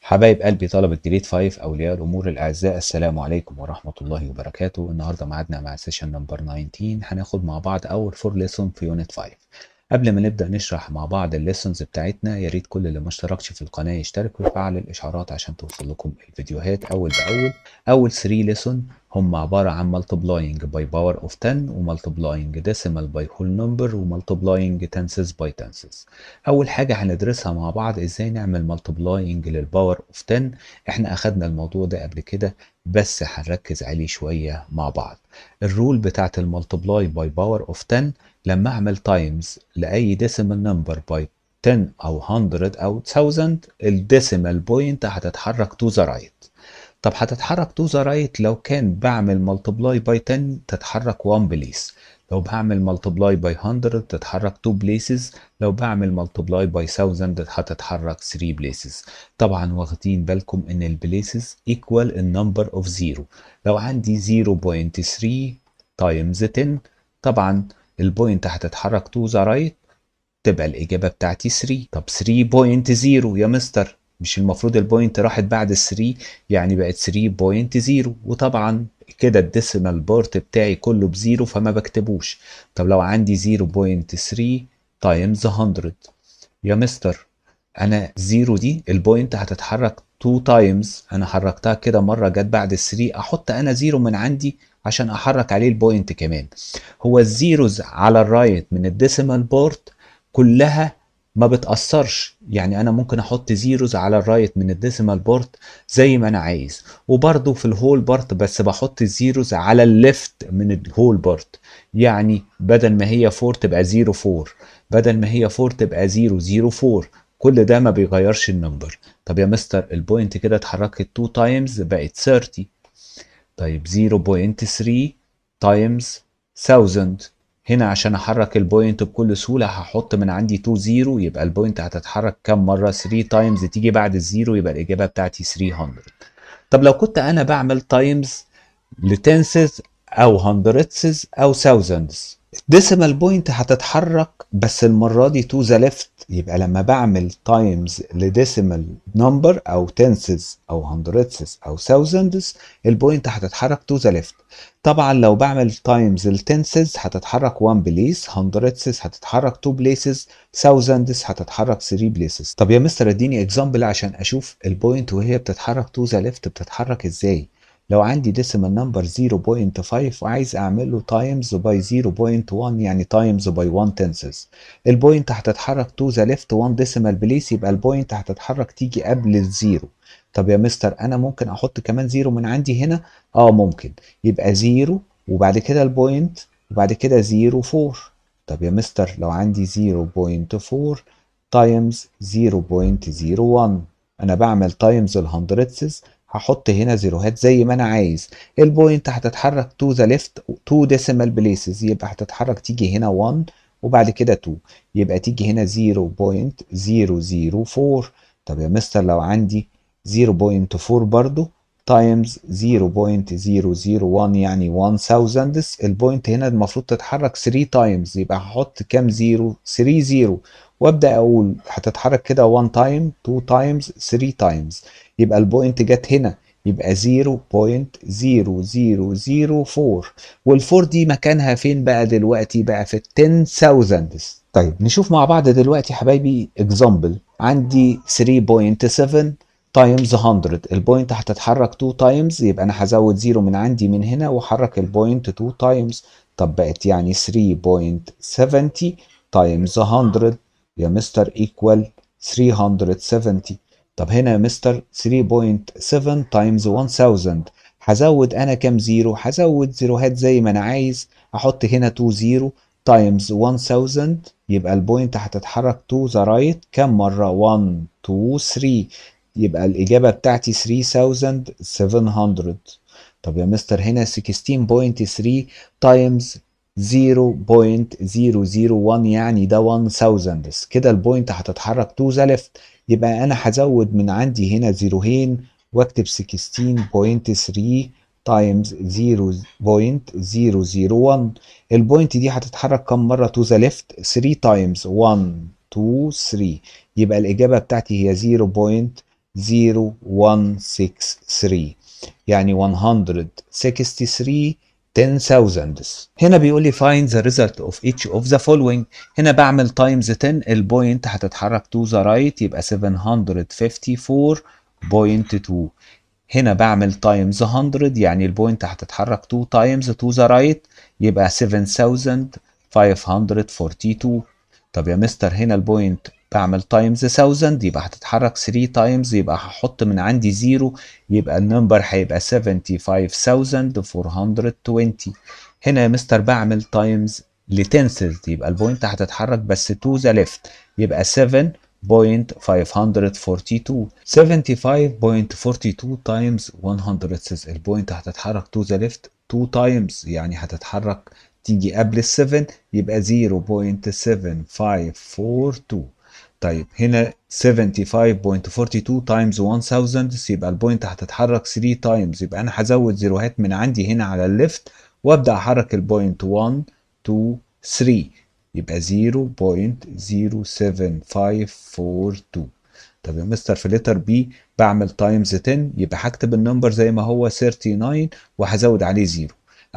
حبايب قلبي طلبة جريد 5 أولياء الأمور الأعزاء، السلام عليكم ورحمة الله وبركاته. النهاردة معادنا مع سيشن نمبر 19. هناخد مع بعض أول فور ليسون في يونت 5. قبل ما نبدأ نشرح مع بعض الليسونز بتاعتنا، يا ريت كل اللي ما اشتركش في القناة يشترك ويفعل الإشعارات عشان توصل لكم الفيديوهات أول بأول. أول 3 ليسون هم عبارة عن multiplying by power of 10 و multiplying decimal by whole number و multiplying tenses by tenses. اول حاجة هندرسها مع بعض ازاي نعمل مالتبلاينج للباور اوف 10. احنا اخدنا الموضوع ده قبل كده بس هنركز عليه شوية مع بعض. الرول بتاعت المالتبلاي باي باور اوف 10، لما اعمل تايمز لاي ديسيمال نمبر باي 10 او 100 او 1000، الديسيمال بوينت هتتحرك تو ذا رايت. طب هتتحرك تو ذا رايت لو كان بعمل ملتبلاي باي 10 تتحرك 1 بليس، لو بعمل ملتبلاي باي 100 تتحرك 2 بليسز، لو بعمل ملتبلاي باي 1000 هتتحرك 3 بليسز. طبعا واخدين بالكم ان البليسز ايكوال النمبر اوف زيرو. لو عندي 0.3 تايمز 10، طبعا البوينت هتتحرك تو ذا رايت، تبقى الإجابة بتاعتي 3. طب 3.0 يا مستر، مش المفروض البوينت راحت بعد ال 3؟ يعني بقت 3.0، وطبعا كده الديسيمال بارت بتاعي كله بزيرو فما بكتبوش. طب لو عندي 0.3 تايمز 100 يا مستر، انا زيرو دي البوينت هتتحرك 2 تايمز، انا حركتها كده مره جت بعد ال 3، احط انا زيرو من عندي عشان احرك عليه البوينت كمان. هو الزيروز على الرايت من الديسيمال بورت كلها ما بتأثرش، يعني انا ممكن احط زيروز على الرايت من الديسيمال بورت زي ما انا عايز، وبرضه في الهول بارت بس بحط الزيروز على الليفت من الهول بارت. يعني بدل ما هي 4 تبقى 0 4، بدل ما هي 4 تبقى 0 0 4، كل ده ما بيغيرش النمبر. طب يا مستر البوينت كده اتحركت 2 تايمز بقت 30. طيب 0.3 تايمز 1000، هنا عشان احرك البوينت بكل سهولة هحط من عندي 2 0، يبقى البوينت هتتحرك كم مرة؟ 3 تايمز، تيجي بعد الزيرو يبقى الإجابة بتاعتي 300. طب لو كنت أنا بعمل تايمز لتنسز أو هندردز أو ثاوزندز، الديسيمال بوينت هتتحرك بس المرة دي تو ذا ليفت. يبقى لما بعمل تايمز لديسيمال نمبر او تنسز او هندردز او ثاوزندز، البوينت هتتحرك تو ذا ليفت. طبعا لو بعمل تايمز التنسز هتتحرك 1 بليس، هندردز هتتحرك 2 بليسز، ثاوزندز هتتحرك 3 بليسز. طب يا مستر اديني اكزامبل عشان اشوف البوينت وهي بتتحرك تو ذا ليفت بتتحرك ازاي. لو عندي ديسيمال نمبر 0.5 وعايز اعمل له تايمز باي 0.1 يعني تايمز باي 1 تنسز، البوينت هتتحرك تو ذا ليفت 1 ديسيمال بليس، يبقى البوينت هتتحرك تيجي قبل الزيرو. طب يا مستر انا ممكن احط كمان زيرو من عندي هنا؟ اه ممكن، يبقى زيرو وبعد كده البوينت وبعد كده 0 4. طب يا مستر لو عندي 0.4 تايمز 0.01، انا بعمل تايمز الهندردز، هحط هنا زيروهات زي ما انا عايز. البوينت هتتحرك تو ذا ليفت 2 ديسيمال بليسز، يبقى هتتحرك تيجي هنا 1 وبعد كده 2، يبقى تيجي هنا 0.004. طب يا مستر لو عندي 0.4 برضو تايمز 0.001 يعني 1000، البوينت هنا المفروض تتحرك 3 تايمز، يبقى هحط كام زيرو؟ 3 زيرو، وابدا اقول هتتحرك كده 1 تايم 2 تايمز 3 تايمز، يبقى البوينت جت هنا، يبقى 0.0004. والفور دي مكانها فين بقى دلوقتي؟ بقى في 10,000. طيب نشوف مع بعض دلوقتي حبايبي اكزامبل. عندي 3.7 تايمز 100، البوينت هتتحرك 2 تايمز، يبقى انا هزود زيرو من عندي من هنا واحرك البوينت 2 تايمز. طب بقت يعني 3.70 تايمز 100 يا مستر ايكوال 370. طب هنا يا مستر 3.7 تايمز 1000، هزود انا كام زيرو؟ هزود زيروهات زي ما انا عايز، احط هنا 2 زيرو تايمز 1000، يبقى البوينت هتتحرك تو ذا رايت كام مرة؟ 1 2 3، يبقى الإجابة بتاعتي 3700. طب يا مستر هنا 16.3 تايمز 0.001 يعني ده 1000، كده البوينت هتتحرك تو ذا ليفت، يبقى انا هزود من عندي هنا زيروهين واكتب 16.3 تايمز 0.001. البوينت دي هتتحرك كم مرة تو ذا ليفت؟ 3 تايمز 1 2 3، يبقى الإجابة بتاعتي هي 0.163 يعني 163 10,000. هنا بيقول لي find the result of each of the following. هنا بعمل times 10، البوينت هتتحرك to the right يبقى 754.2. هنا بعمل times 100 يعني البوينت هتتحرك 2 times to the right يبقى 7542. طب يا مستر هنا البوينت بعمل times 1000 يبقى هتتحرك 3 times، يبقى هحط من عندي 0 يبقى النمبر هيبقى 75420. هنا يا مستر بعمل times لتنسز يبقى البوينت هتتحرك بس to the left يبقى 7.542. 75.42 times 100 says البوينت هتتحرك to the left 2 times يعني هتتحرك تيجي قبل ال 7 يبقى 0.7542. طيب هنا 75.42 times 1000 يبقى البوينت هتتحرك 3 times، يبقى انا هزود زيروهات من عندي هنا على الليفت وابدا احرك البوينت 1 2 3 يبقى 0.07542. طب يا مستر في لتر بي بعمل تايمز 10 يبقى هكتب النمبر زي ما هو 39 وهزود عليه 0،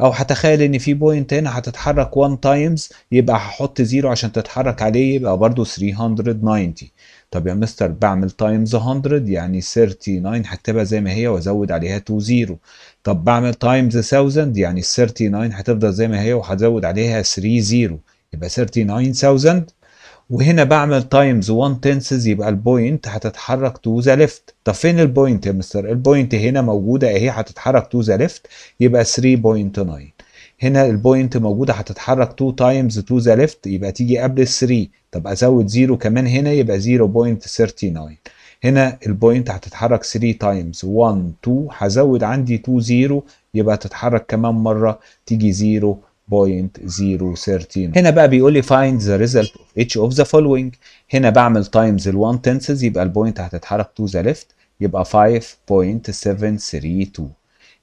او هتخيل ان في بوينت هنا هتتحرك 1 تايمز يبقى هحط 0 عشان تتحرك عليه يبقى برضو 390. طب يا مستر بعمل تايمز 100 يعني 39 هكتبها زي ما هي وازود عليها 2 0. طب بعمل تايمز 1000 يعني ال 39 هتفضل زي ما هي وهزود عليها 3 0 يبقى 39000. وهنا بعمل تايمز 1 تنسز يبقى البوينت هتتحرك تو ذا ليفت. طب فين البوينت يا مستر؟ البوينت هنا موجوده اهي هتتحرك تو ذا ليفت يبقى 3.9. هنا البوينت موجوده هتتحرك 2 تايمز تو ذا ليفت يبقى تيجي قبل ال 3. طب ازود 0 كمان هنا يبقى 0.39. هنا البوينت هتتحرك 3 تايمز 1 2 هزود عندي 2 0 يبقى تتحرك كمان مره تيجي 0.013. هنا بقى بيقول لي find the result of each of the following. هنا بعمل times ال 1 tenths يبقى البوينت هتتحرك to the left يبقى 5.732.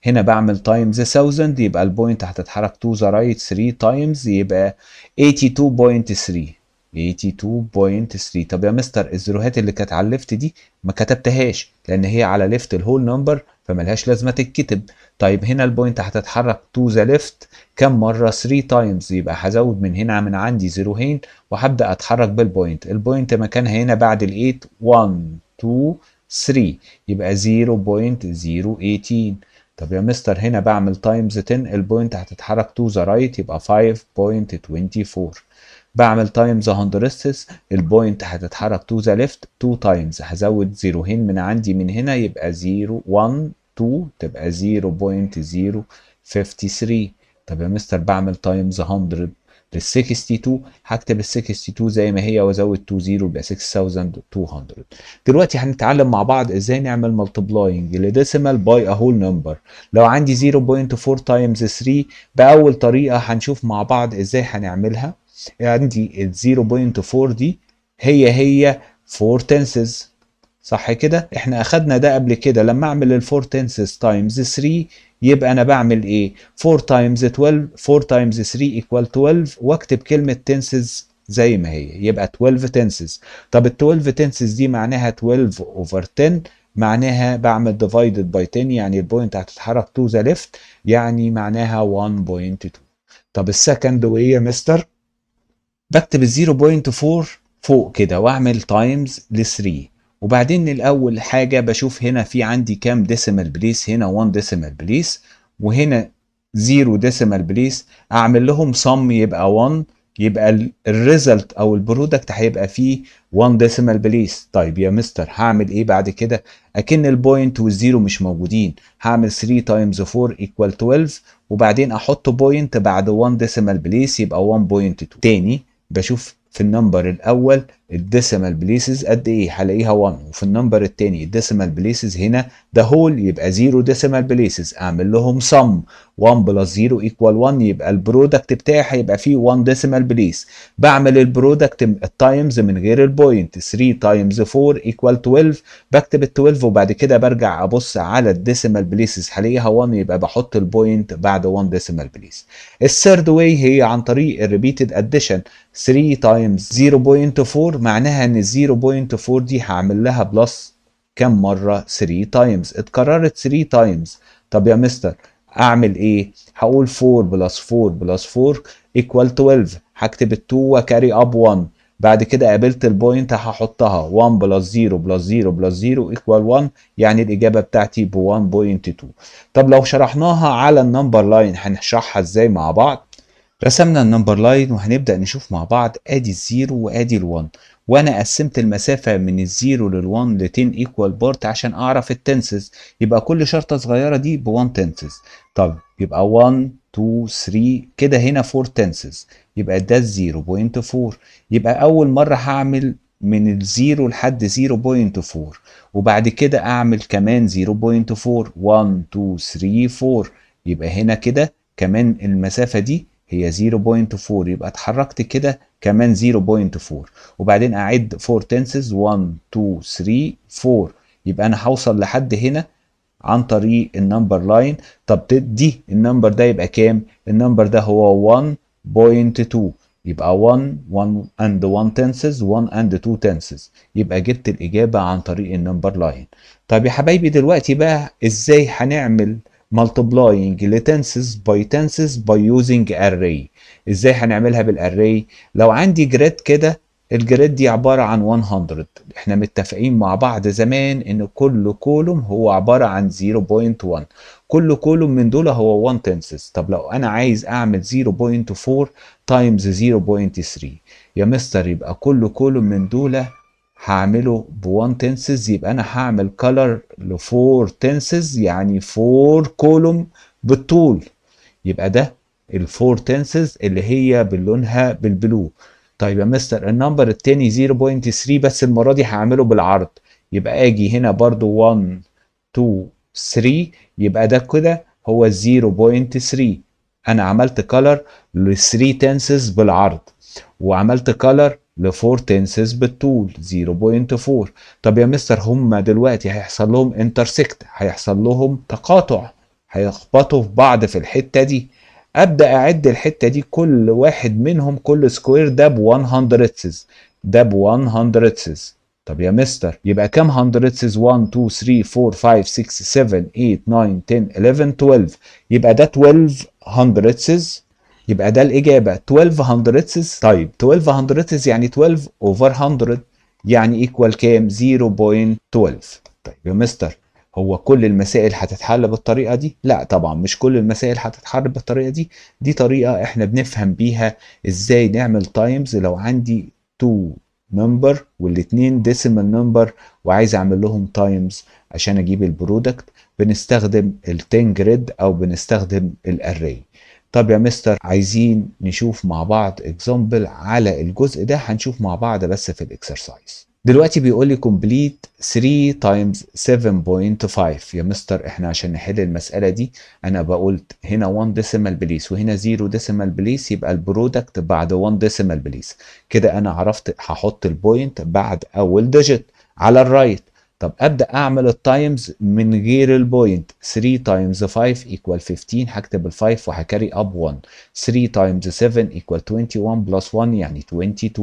هنا بعمل times 1000 يبقى البوينت هتتحرك to the right 3 times يبقى 82.3. 82.3. طب يا مستر الزيروهات اللي كانت على الليفت دي ما كتبتهاش لان هي على ليفت الهول نمبر فملهاش لازمه تتكتب. طيب هنا البوينت هتتحرك تو ذا ليفت كم مره؟ 3 تايمز يبقى هزود من هنا من عندي زيروهين وهبدا اتحرك بالبوينت. البوينت مكانها هنا بعد ال 8 1 2 3 يبقى 0.018. طب يا مستر هنا بعمل تايمز 10 البوينت هتتحرك تو ذا رايت يبقى 5.24. بعمل تايمز 100 البوينت هتتحرك تو ذا ليفت 2 تايمز هزود زيروهين من عندي من هنا يبقى 0 1 2 تبقى 0.053. طب يا مستر بعمل تايمز 100 لل 62 هكتب ال 62 زي ما هي وازود 2 0 يبقى 6200. دلوقتي هنتعلم مع بعض ازاي نعمل ملتبلاينج لديسيمال باي ا هول نمبر. لو عندي 0.4 تايمز 3 باول طريقه هنشوف مع بعض ازاي هنعملها. عندي ال 0.4 دي هي 4 تنسز صح كده؟ احنا اخدنا ده قبل كده لما اعمل ال 4 تنسز تايمز 3 يبقى انا بعمل ايه؟ 4 تايمز 12 4 تايمز 3 ايكوال 12 واكتب كلمه تنسز زي ما هي يبقى 12 تنسز. طب ال 12 تنسز دي معناها 12 اوفر 10 معناها بعمل ديفايدد باي 10 يعني البوينت هتتحرك تو ذا ليفت يعني معناها 1.2. طب السكند وايه يا مستر؟ بكتب ال 0.4 فوق كده واعمل تايمز ل 3 وبعدين الاول حاجه بشوف هنا في عندي كام ديسيمال بليس. هنا 1 ديسيمال بليس وهنا 0 ديسيمال بليس اعمل لهم صم يبقى 1 يبقى الريزلت او البرودكت هيبقى فيه 1 ديسيمال بليس. طيب يا مستر هعمل ايه بعد كده؟ اكن البوينت والزيرو مش موجودين هعمل 3 تايمز 4 ايكوال 12 وبعدين احط بوينت بعد 1 ديسيمال بليس يبقى 1.2. تاني بشوف في النمبر الاول الديسيمال بليسز قد ايه هلاقيها 1 وفي النمبر الثاني الديسيمال بليسز هنا ده هول يبقى 0 ديسيمال بليسز اعمل لهم صم 1 بلس 0 ايكوال 1 يبقى البرودكت بتاعي هيبقى فيه 1 ديسيمال بليس. بعمل البرودكت التايمز من غير البوينت 3 تايمز 4 ايكوال 12 بكتب ال 12 وبعد كده برجع ابص على الديسيمال بليسز هلاقيها 1 يبقى بحط البوينت بعد 1 ديسيمال بليس. الثيرد واي هي عن طريق الريبيتد اديشن 3 تايمز 0.4 معناها ان ال 0.4 دي هعمل لها بلس كم مرة؟ 3 تايمز، اتكررت 3 تايمز. طب يا مستر اعمل ايه؟ هقول 4 بلس 4 بلس 4 equal 12، هكتب ال 2 وكاري اب 1. بعد كده قابلت البوينت هحطها 1 بلس 0 بلس 0 بلس 0 equal 1، يعني الإجابة بتاعتي ب 1.2. طب لو شرحناها على النمبر لاين هنشرحها ازاي مع بعض؟ رسمنا النمبر لاين وهنبدأ نشوف مع بعض ادي الزيرو وادي ال1، وانا قسمت المسافة من الزيرو لل1 ل 10 equal بارت عشان اعرف التنسز، يبقى كل شرطة صغيرة دي ب1 تنسز. طب يبقى 1 2 3 كده هنا 4 تنسز، يبقى ده 0.4. يبقى اول مرة هعمل من الزيرو لحد 0.4، وبعد كده اعمل كمان 0.4 1 2 3 4، يبقى هنا كده كمان المسافة دي هي 0.4، يبقى اتحركت كده كمان 0.4، وبعدين اعد 4 تنسز 1 2 3 4، يبقى انا هوصل لحد هنا عن طريق النمبر لاين. طب دي النمبر ده يبقى كام؟ النمبر ده هو 1.2، يبقى 1 1 and 1 tenses 1 and 2 tenses، يبقى جبت الإجابة عن طريق النمبر لاين. طب يا حبايبي دلوقتي بقى ازاي هنعمل multiplying لتنسز by tenses by using array؟ ازاي هنعملها بالاري؟ لو عندي جريد كده، الجريد دي عبارة عن 100، احنا متفقين مع بعض زمان ان كل كولوم هو عبارة عن 0.1، كل كولوم من دول هو 1 تنسز. طب لو انا عايز اعمل 0.4 تايمز 0.3 يا مستر، يبقى كل كولوم من دول هعمله ب 1 تنسز، يبقى انا هعمل كولر ل 4 تنسز، يعني 4 كولوم بالطول، يبقى ده الفور تنسز اللي هي بلونها بالبلو. طيب يا مستر النمبر التاني 0.3 بس المرة دي هعمله بالعرض، يبقى اجي هنا برضو 1 2 3، يبقى ده كده هو 0.3. انا عملت كولر ل 3 تنسز بالعرض، وعملت كولر ل 4 تنسز بالطول 0.4. طب يا مستر هما دلوقتي هيحصل لهم انترسكت، هيحصل لهم تقاطع، هيخبطوا في بعض في الحتة دي. ابدا اعد الحته دي، كل واحد منهم كل سكوير ده ب 100 سيز، ده ب 100 سيز. طب يا مستر يبقى كام 100 سيز؟ 1 2 3 4 5 6 7 8 9 10 11 12، يبقى ده 1200 سيز، يبقى ده الاجابه 1200 سيز. طيب 1200 سيز يعني 12 اوفر 100، يعني ايكوال كام؟ 0.12. طيب يا مستر هو كل المسائل هتتحل بالطريقة دي؟ لا طبعا مش كل المسائل هتتحل بالطريقة دي، دي طريقة احنا بنفهم بيها ازاي نعمل تايمز لو عندي 2 نمبر والاتنين ديسيمال نمبر وعايز اعمل لهم تايمز عشان اجيب البرودكت، بنستخدم ال 10 جريد او بنستخدم الاري. طب يا مستر عايزين نشوف مع بعض اكزامبل على الجزء ده، هنشوف مع بعض بس في الاكسرسايز. دلوقتي بيقول لي complete 3 times 7.5. يا مستر احنا عشان نحل المسألة دي انا بقولت هنا 1 decimal place وهنا 0 decimal place، يبقى البرودكت بعد 1 decimal place. كده انا عرفت هحط البوينت بعد اول ديجيت على الرايت. طب ابدا اعمل التايمز من غير البوينت. 3 times 5 equal 15، هكتب ال5 وهكاري اب 1. 3 times 7 equal 21 plus 1 يعني 22،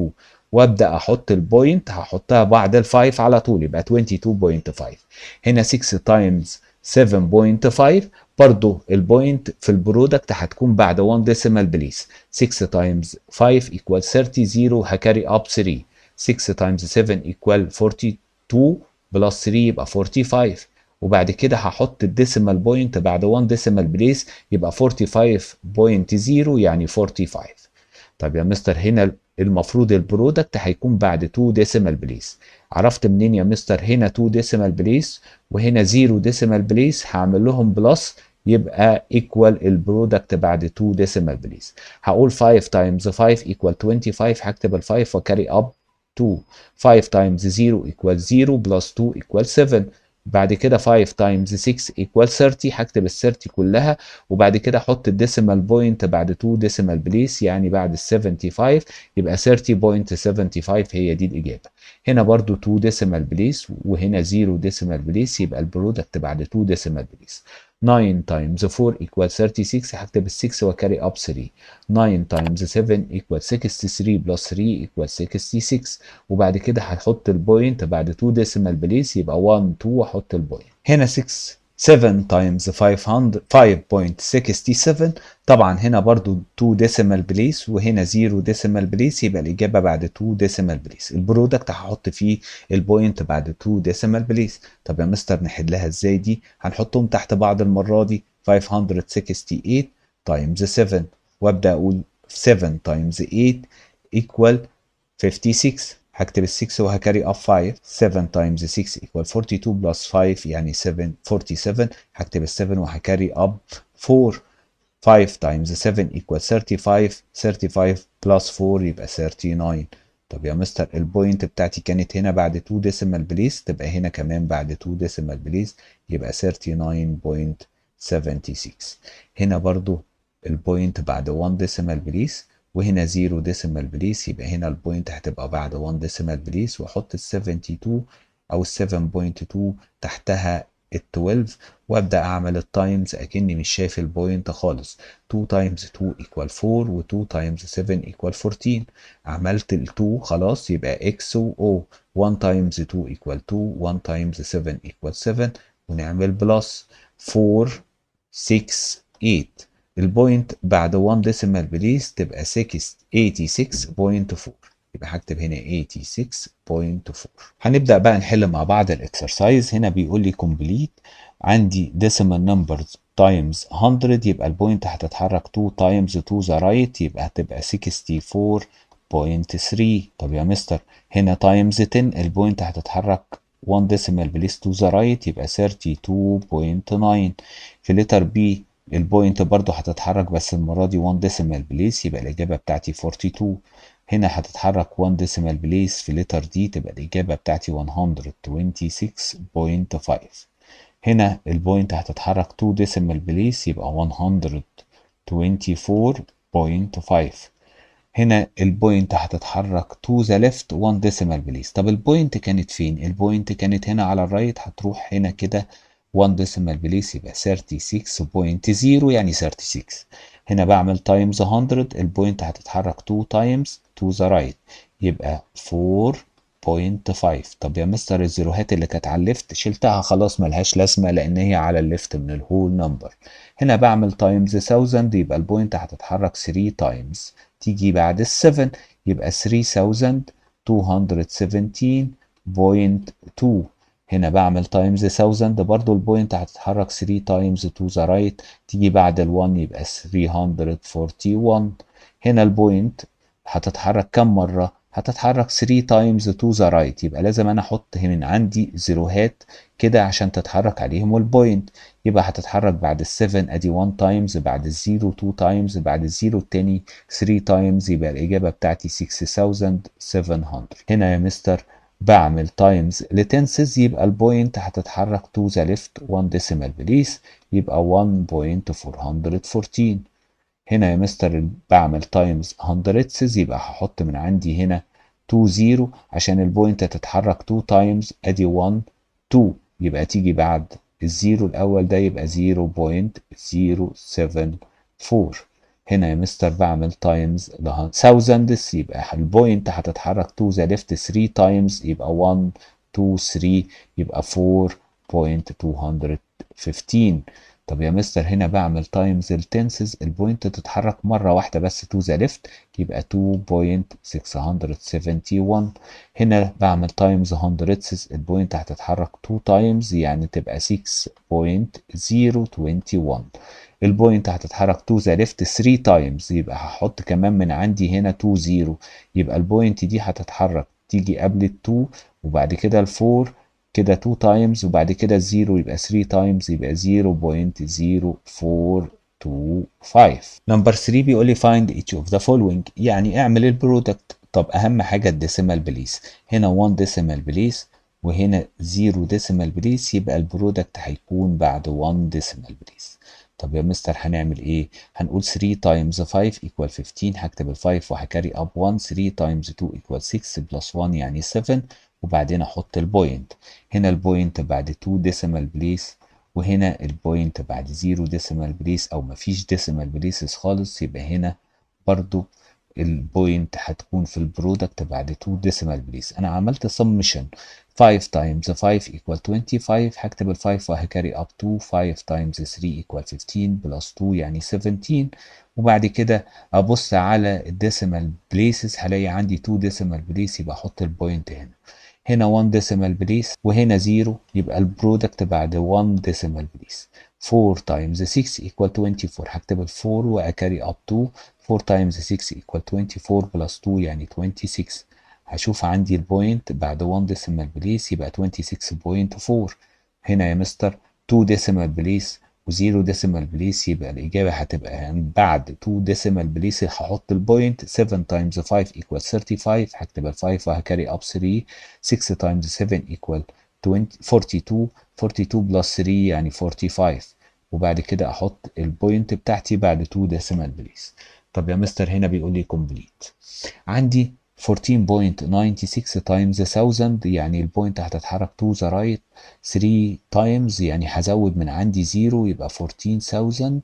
وابدا احط البوينت هحطها بعد ال5 على طول، يبقى 22.5. هنا 6 تايمز 7.5 برضو البوينت في البرودكت هتكون بعد 1 ديسيمال بليس. 6 تايمز 5 equal 30، 0 هكاري اب 3. 6 تايمز 7 equal 42 بلس 3 يبقى 45، وبعد كده هحط الديسيمال بوينت بعد 1 ديسيمال بليس يبقى 45.0 يعني 45. طب يا مستر هنا المفروض البرودكت هيكون بعد 2 ديسيمال بليس. عرفت منين يا مستر؟ هنا 2 ديسيمال بليس وهنا 0 ديسيمال بليس، هعمل لهم بلس يبقى ايكوال البرودكت بعد 2 ديسيمال بليس. هقول 5 تايمز 5 ايكوال 25، هكتب ال5 وكاري اب 2. 5 تايمز 0 ايكوال 0 بلس 2 ايكوال 7. بعد كده 5 تايمز 6 ايكوال 30، هكتب ال 30 كلها وبعد كده احط الديسيمال بوينت بعد 2 ديسيمال بليس يعني بعد ال 75، يبقى 30.75 هي دي الاجابه. هنا برضو 2 ديسيمال بليس وهنا 0 ديسيمال بليس، يبقى البرودكت بعد 2 ديسيمال بليس. 9 times 4 equal 36 هكتب ال 6 وكاري اب 3. 9 times 7 equal 63 plus 3 equal 66. وبعد كده هحط البوينت بعد 2 decimal place يبقى 1 2 واحط البوينت. هنا 6 7 times 500 5.67. طبعا هنا برضو 2 decimal place وهنا 0 decimal place يبقى الإجابة بعد 2 decimal place. البرودكت هحط فيه البوينت بعد 2 decimal place. طب يا مستر نحلها ازاي دي؟ هنحطهم تحت بعض المرة دي. 568 times 7 وابدأ اقول 7 times 8 equal 56. هكتب ال 6 وهكاري اب 5. 7 times 6 equal 42 plus 5 يعني 7 47. هكتب ال 7 وهكاري اب 4. 5 times 7 equal 35. 35 plus 4 يبقى 39. طب يا مستر البوينت بتاعتي كانت هنا بعد 2 decimal place تبقى هنا كمان بعد 2 decimal place يبقى 39.76. هنا برضو البوينت بعد 1 decimal place وهنا 0 decimal place يبقى هنا البوينت هتبقى بعد 1 decimal place واحط ال 72 او ال 7.2 تحتها ال 12 وابدا اعمل التايمز اكني مش شايف البوينت خالص. 2 times 2 equal 4 و 2 times 7 equal 14. عملت ال 2 خلاص يبقى x و o. 1 times 2 equal 2 1 times 7 equal 7 ونعمل بلس 4 6 8. البوينت بعد 1 decimal place تبقى 86.4. يبقى هكتب هنا 86.4. هنبدأ بقى نحل مع بعض الاكسرسايز. هنا بيقول لي complete. عندي decimal numbers times 100 يبقى البوينت هتتحرك 2 times to the right يبقى هتبقى 64.3. طب يا مستر هنا times 10 البوينت هتتحرك 1 decimal place to the right يبقى 32.9. في letter B البوينت برضو هتتحرك بس المرة دي 1 decimal place يبقى الإجابة بتاعتي 42. هنا هتتحرك 1 decimal place في letter D تبقى الإجابة بتاعتي 126.5. هنا البوينت هتتحرك 2 decimal place يبقى 124.5. هنا البوينت هتتحرك to the left 1 decimal place. طب البوينت كانت فين؟ البوينت كانت هنا على الرايت هتروح هنا كده 1 decimal place يبقى 36.0 يعني 36. هنا بعمل times 100 البوينت هتتحرك 2 times to the right يبقى 4.5. طب يا مستر الزيروهات اللي كانت على الليفت شلتها خلاص ملهاش لازمة لأن هي على الليفت من الهول نمبر. هنا بعمل times 1000 يبقى البوينت هتتحرك 3 times تيجي بعد ال 7 يبقى 3217.2. هنا بعمل تايمز 1000 برضو البوينت هتتحرك 3 تايمز تو ذا رايت تيجي بعد ال 1 يبقى 341. هنا البوينت هتتحرك كم مرة؟ هتتحرك 3 تايمز تو ذا رايت يبقى لازم انا احط من عندي زيروهات كده عشان تتحرك عليهم البوينت. يبقى هتتحرك بعد ال 7 ادي 1 تايمز بعد الزيرو 2 تايمز بعد الزيرو التاني 3 تايمز يبقى الإجابة بتاعتي 6700. هنا يا مستر بعمل تايمز لتنسز يبقى البوينت هتتحرك to the left 1 decimal place يبقى 1.414. هنا يا مستر بعمل تايمز 100 يبقى هحط من عندي هنا 2 0 عشان البوينت هتتحرك 2 تايمز ادي 1 2 يبقى تيجي بعد الزيرو الأول ده يبقى 0.074. هنا يا مستر بعمل تايمز 1000 يبقى البوينت هتتحرك to the left 3 تايمز يبقى 1 2 3 يبقى 4.215. طب يا مستر هنا بعمل تايمز التنسز البوينت تتحرك مرة واحدة بس to the left يبقى 2.671. هنا بعمل تايمز 100 البوينت هتتحرك 2 تايمز يعني تبقى 6.021. البوينت هتتحرك to the left 3 تايمز يبقى هحط كمان من عندي هنا 2 0 يبقى البوينت دي هتتحرك تيجي قبل ال 2 وبعد كده ال 4 كده 2 تايمز وبعد كده الزيرو يبقى 3 تايمز يبقى 0.0425. نمبر 3 بيقول لي find each of the following يعني اعمل البرودكت. طب اهم حاجه الديسيمال بليس. هنا 1 ديسيمال بليس وهنا 0 ديسيمال بليس يبقى البرودكت هيكون بعد 1 ديسيمال بليس. طب يا مستر هنعمل ايه؟ هنقول 3 تايمز 5 equal 15. هكتب ال 5 وهكاري اب 1. 3 تايمز 2 equal 6 بلس 1 يعني 7 وبعدين احط البوينت. هنا البوينت بعد 2 decimal place وهنا البوينت بعد 0 ديسيمال بليس او مفيش ديسيمال بليسز خالص، يبقى هنا برضو البوينت هتكون في البرودكت بعد 2 ديسيمال بليس. انا عملت سمشن 5 times 5 equal 25، هكتب ال 5 وهكاري up to 5 times 3 equal 15 plus 2 يعني 17. وبعد كده ابص على الديسيمال بليسز هلاقي عندي 2 ديسيمال بليس، يبقى احط البوينت هنا. هنا 1 ديسيمال بليس وهنا 0، يبقى البرودكت بعد 1 ديسيمال بليس. 4 times 6 equal 24، هكتب ال 4 واكاري up to 4 times 6 equal 24 plus 2 يعني 26. هشوف عندي البوينت بعد 1 ديسيمال بليس يبقى 26.4. هنا يا مستر 2 ديسيمال بليس و0 ديسيمال بليس، يبقى الإجابة هتبقى يعني بعد 2 ديسيمال بليس هحط البوينت. 7 times 5 equal 35، هكتب ال 5 وهكاري up 3. 6 times 7 equal 20 42. 42 plus 3 يعني 45. وبعد كده احط البوينت بتاعتي بعد 2 ديسيمال بليس. طب يا مستر هنا بيقول لي كومبليت. عندي 14.96 times 1000، يعني البوينت هتتحرك to the right 3 times، يعني هزود من عندي 0 يبقى 14960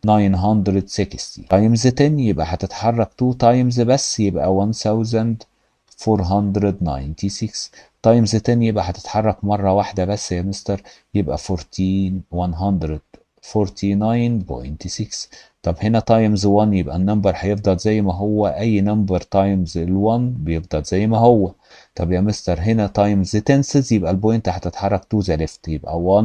times 10، يبقى هتتحرك 2 times بس يبقى 1496 times 10، يبقى هتتحرك مرة واحدة بس يا مستر، يبقى 149.6. طب هنا تايمز 1 يبقى النمبر هيفضل زي ما هو، اي نمبر تايمز ال1 بيفضل زي ما هو. طب يا مستر هنا تايمز تنسز يبقى البوينت هتتحرك تو ذا ليفت يبقى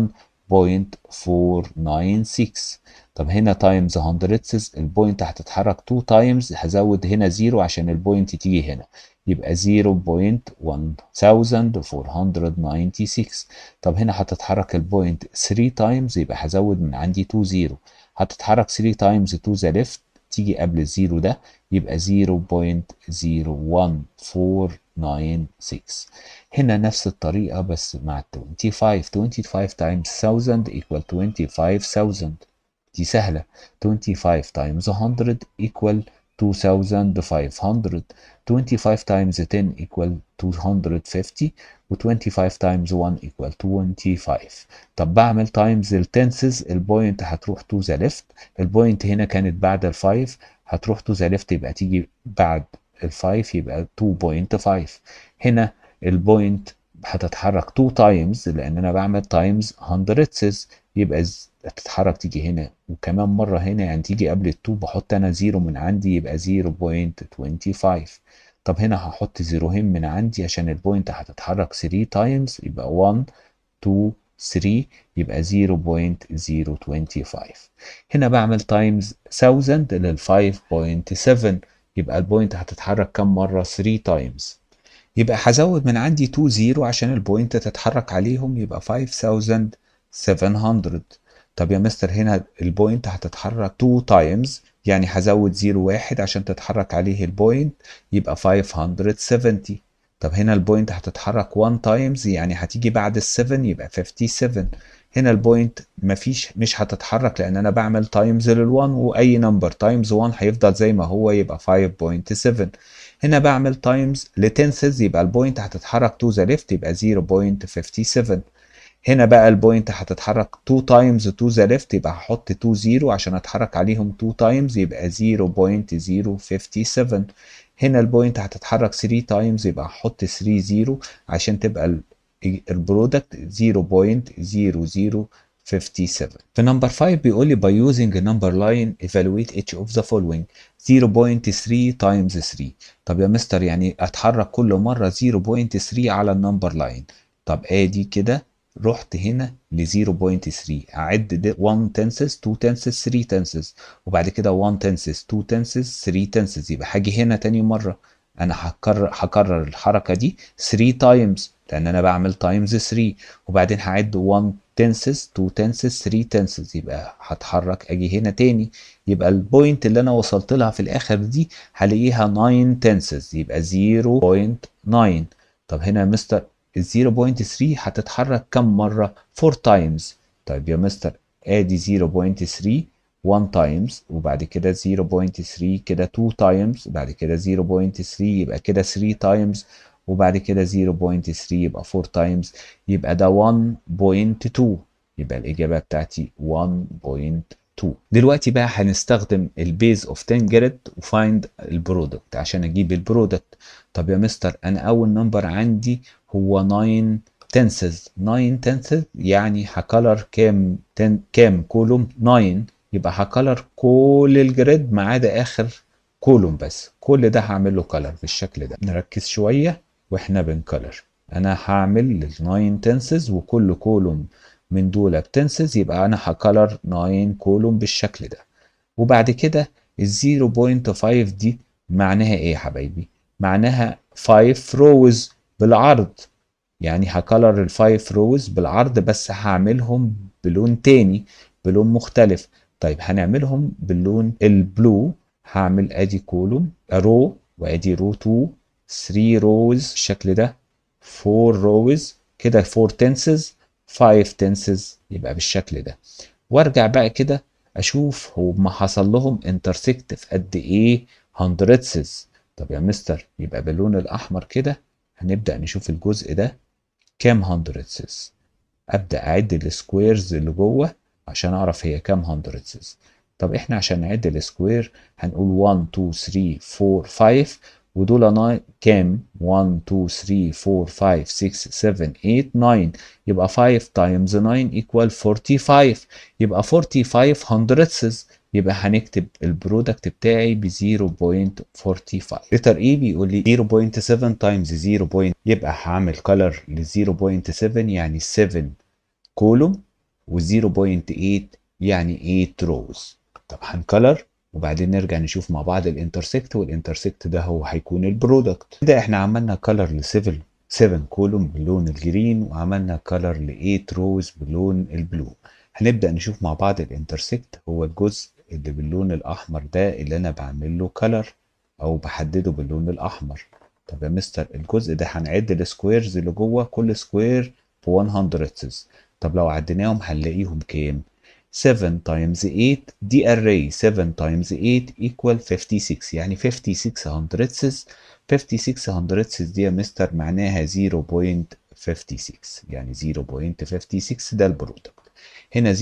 1.496. طب هنا تايمز هندردز البوينت هتتحرك 2 تايمز، هزود هنا 0 عشان البوينت تيجي هنا يبقى 0.1496. طب هنا هتتحرك البوينت 3 تايمز، يبقى هزود من عندي 2 0. هتتحرك 3 تايمز تو ذا ليفت تيجي قبل الزيرو ده يبقى 0.01496. هنا نفس الطريقة بس مع 25. 25 times 1000 equal 25,000، دي سهلة. 25 times 100 equal 2500. 25 times 10 equal 250 و 25 times 1 equal 25. طب بعمل times التنسز، البوينت هتروح to the left. البوينت هنا كانت بعد ال5 هتروح to the left يبقى تيجي بعد ال5 يبقى 2.5. هنا البوينت هتتحرك 2 times لان انا بعمل times hundredths، يبقى هتتحرك تيجي هنا وكمان مرة هنا، يعني تيجي قبل ال2 بحط انا 0 من عندي يبقى 0.25. طب هنا هحط زيروهين من عندي عشان البوينت هتتحرك 3 تايمز يبقى 1 2 3 يبقى 0.025. هنا بعمل تايمز 1000 لل 5.7 يبقى البوينت هتتحرك كم مرة 3 تايمز، يبقى هزود من عندي 2 0 عشان البوينت تتحرك عليهم يبقى 5700. طب يا مستر هنا البوينت هتتحرك 2 تايمز، يعني هزود 0 1 عشان تتحرك عليه البوينت يبقى 570. طب هنا البوينت هتتحرك 1 تايمز، يعني هتيجي بعد ال7 يبقى 57. هنا البوينت مش هتتحرك لان انا بعمل تايمز لل1، واي نمبر تايمز 1 هيفضل زي ما هو يبقى 5.7. هنا بعمل تايمز لتنسز يبقى البوينت هتتحرك تو ذا ليفت يبقى 0.57. هنا بقى البوينت هتتحرك 2 تايمز تو ذا ليفت يبقى هحط 2 0 عشان اتحرك عليهم 2 تايمز يبقى 0.057. هنا البوينت هتتحرك 3 تايمز يبقى هحط 3 0 عشان تبقى البرودكت 0.0057. في نمبر 5 بيقول لي by using a number line evaluate each of the following 0.3 times 3. طب يا مستر يعني اتحرك كل مرة 0.3 على النمبر لاين. طب ادي كده رحت هنا ل 0.3 اعد 1 تنسز 2 تنسز 3 تنسز وبعد كده 1 تنسز 2 تنسز 3 تنسز، يبقى هاجي هنا تاني مرة انا هكرر الحركة دي 3 تايمز لان انا بعمل تايمز 3 وبعدين هعد 1 تنسز 2 تنسز 3 تنسز، يبقى هتحرك اجي هنا تاني يبقى البوينت اللي انا وصلت لها في الاخر دي هلاقيها 9 تنسز يبقى 0.9. طب هنا يا مستر ال 0.3 هتتحرك كم مرة 4 تايمز. طيب يا مستر ادي 0.3 1 تايمز وبعد كده 0.3 كده 2 تايمز بعد كده 0.3 يبقى كده 3 تايمز وبعد كده 0.3 يبقى 4 تايمز يبقى ده 1.2. يبقى الإجابة بتاعتي 1.2. دلوقتي بقى هنستخدم البيز اوف 10 جريد وفايند البرودكت عشان اجيب البرودكت. طب يا مستر انا اول نمبر عندي هو 9 تنسز. 9 تنسز يعني هكلر كام كولوم؟ 9. يبقى هكلر كل الجريد ما عدا اخر كولوم بس. كل ده هعمل له كلر بالشكل ده. نركز شويه واحنا بنكلر. انا هعمل ال 9 تنسز وكل كولوم من دول بتنسز، يبقى انا هكلر 9 كولوم بالشكل ده. وبعد كده ال 0.5 دي معناها ايه يا حبايبي؟ معناها 5 روز بالعرض. يعني هكلر ال 5 روز بالعرض بس هعملهم بلون تاني، بلون مختلف. طيب هنعملهم باللون البلو. هعمل ادي كولوم رو، وادي رو 2، 3 روز بالشكل ده، 4 روز كده، 4 تنسز، 5 تنسز، يبقى بالشكل ده. وارجع بقى كده اشوف هما حصل لهم انترسكت في قد ايه هندردسز. طب يا مستر يبقى باللون الاحمر كده هنبدأ نشوف الجزء ده كام هندردسز. ابدأ اعد السكويرز اللي جوه عشان اعرف هي كام هندردسز. طب احنا عشان نعد السكوير هنقول 1 2 3 4 5، ودول كام؟ 1 2 3 4 5 6 7 8 9. يبقى 5 تايمز 9 equal 45. يبقى 45 هندردسز. يبقى هنكتب البرودكت بتاعي ب 0.45. لتر اي بيقول لي 0.7 تايمز 0. يبقى هعمل كلر ل 0.7 يعني 7 كولوم، و 0.8 يعني 8 روز. طب هنكلر وبعدين نرجع نشوف مع بعض الانترسكت، والانترسكت ده هو هيكون البرودكت. كده احنا عملنا كلر ل 7 كولوم باللون الجرين، وعملنا كلر ل 8 روز باللون البلو. هنبدأ نشوف مع بعض الانترسكت، هو الجزء اللي باللون الاحمر ده اللي انا بعمل له كلر او بحدده باللون الاحمر. طب يا مستر الجزء ده هنعد السكويرز اللي جوه، كل سكوير ب 100 سز. طب لو عديناهم هنلاقيهم كام؟ 7 times 8 دي array. 7 times 8 equal 56 يعني 56 هندردسز. 56 هندردسز دي يا مستر معناها 0.56 يعني 0.56 ده البرودكت. هنا 0.5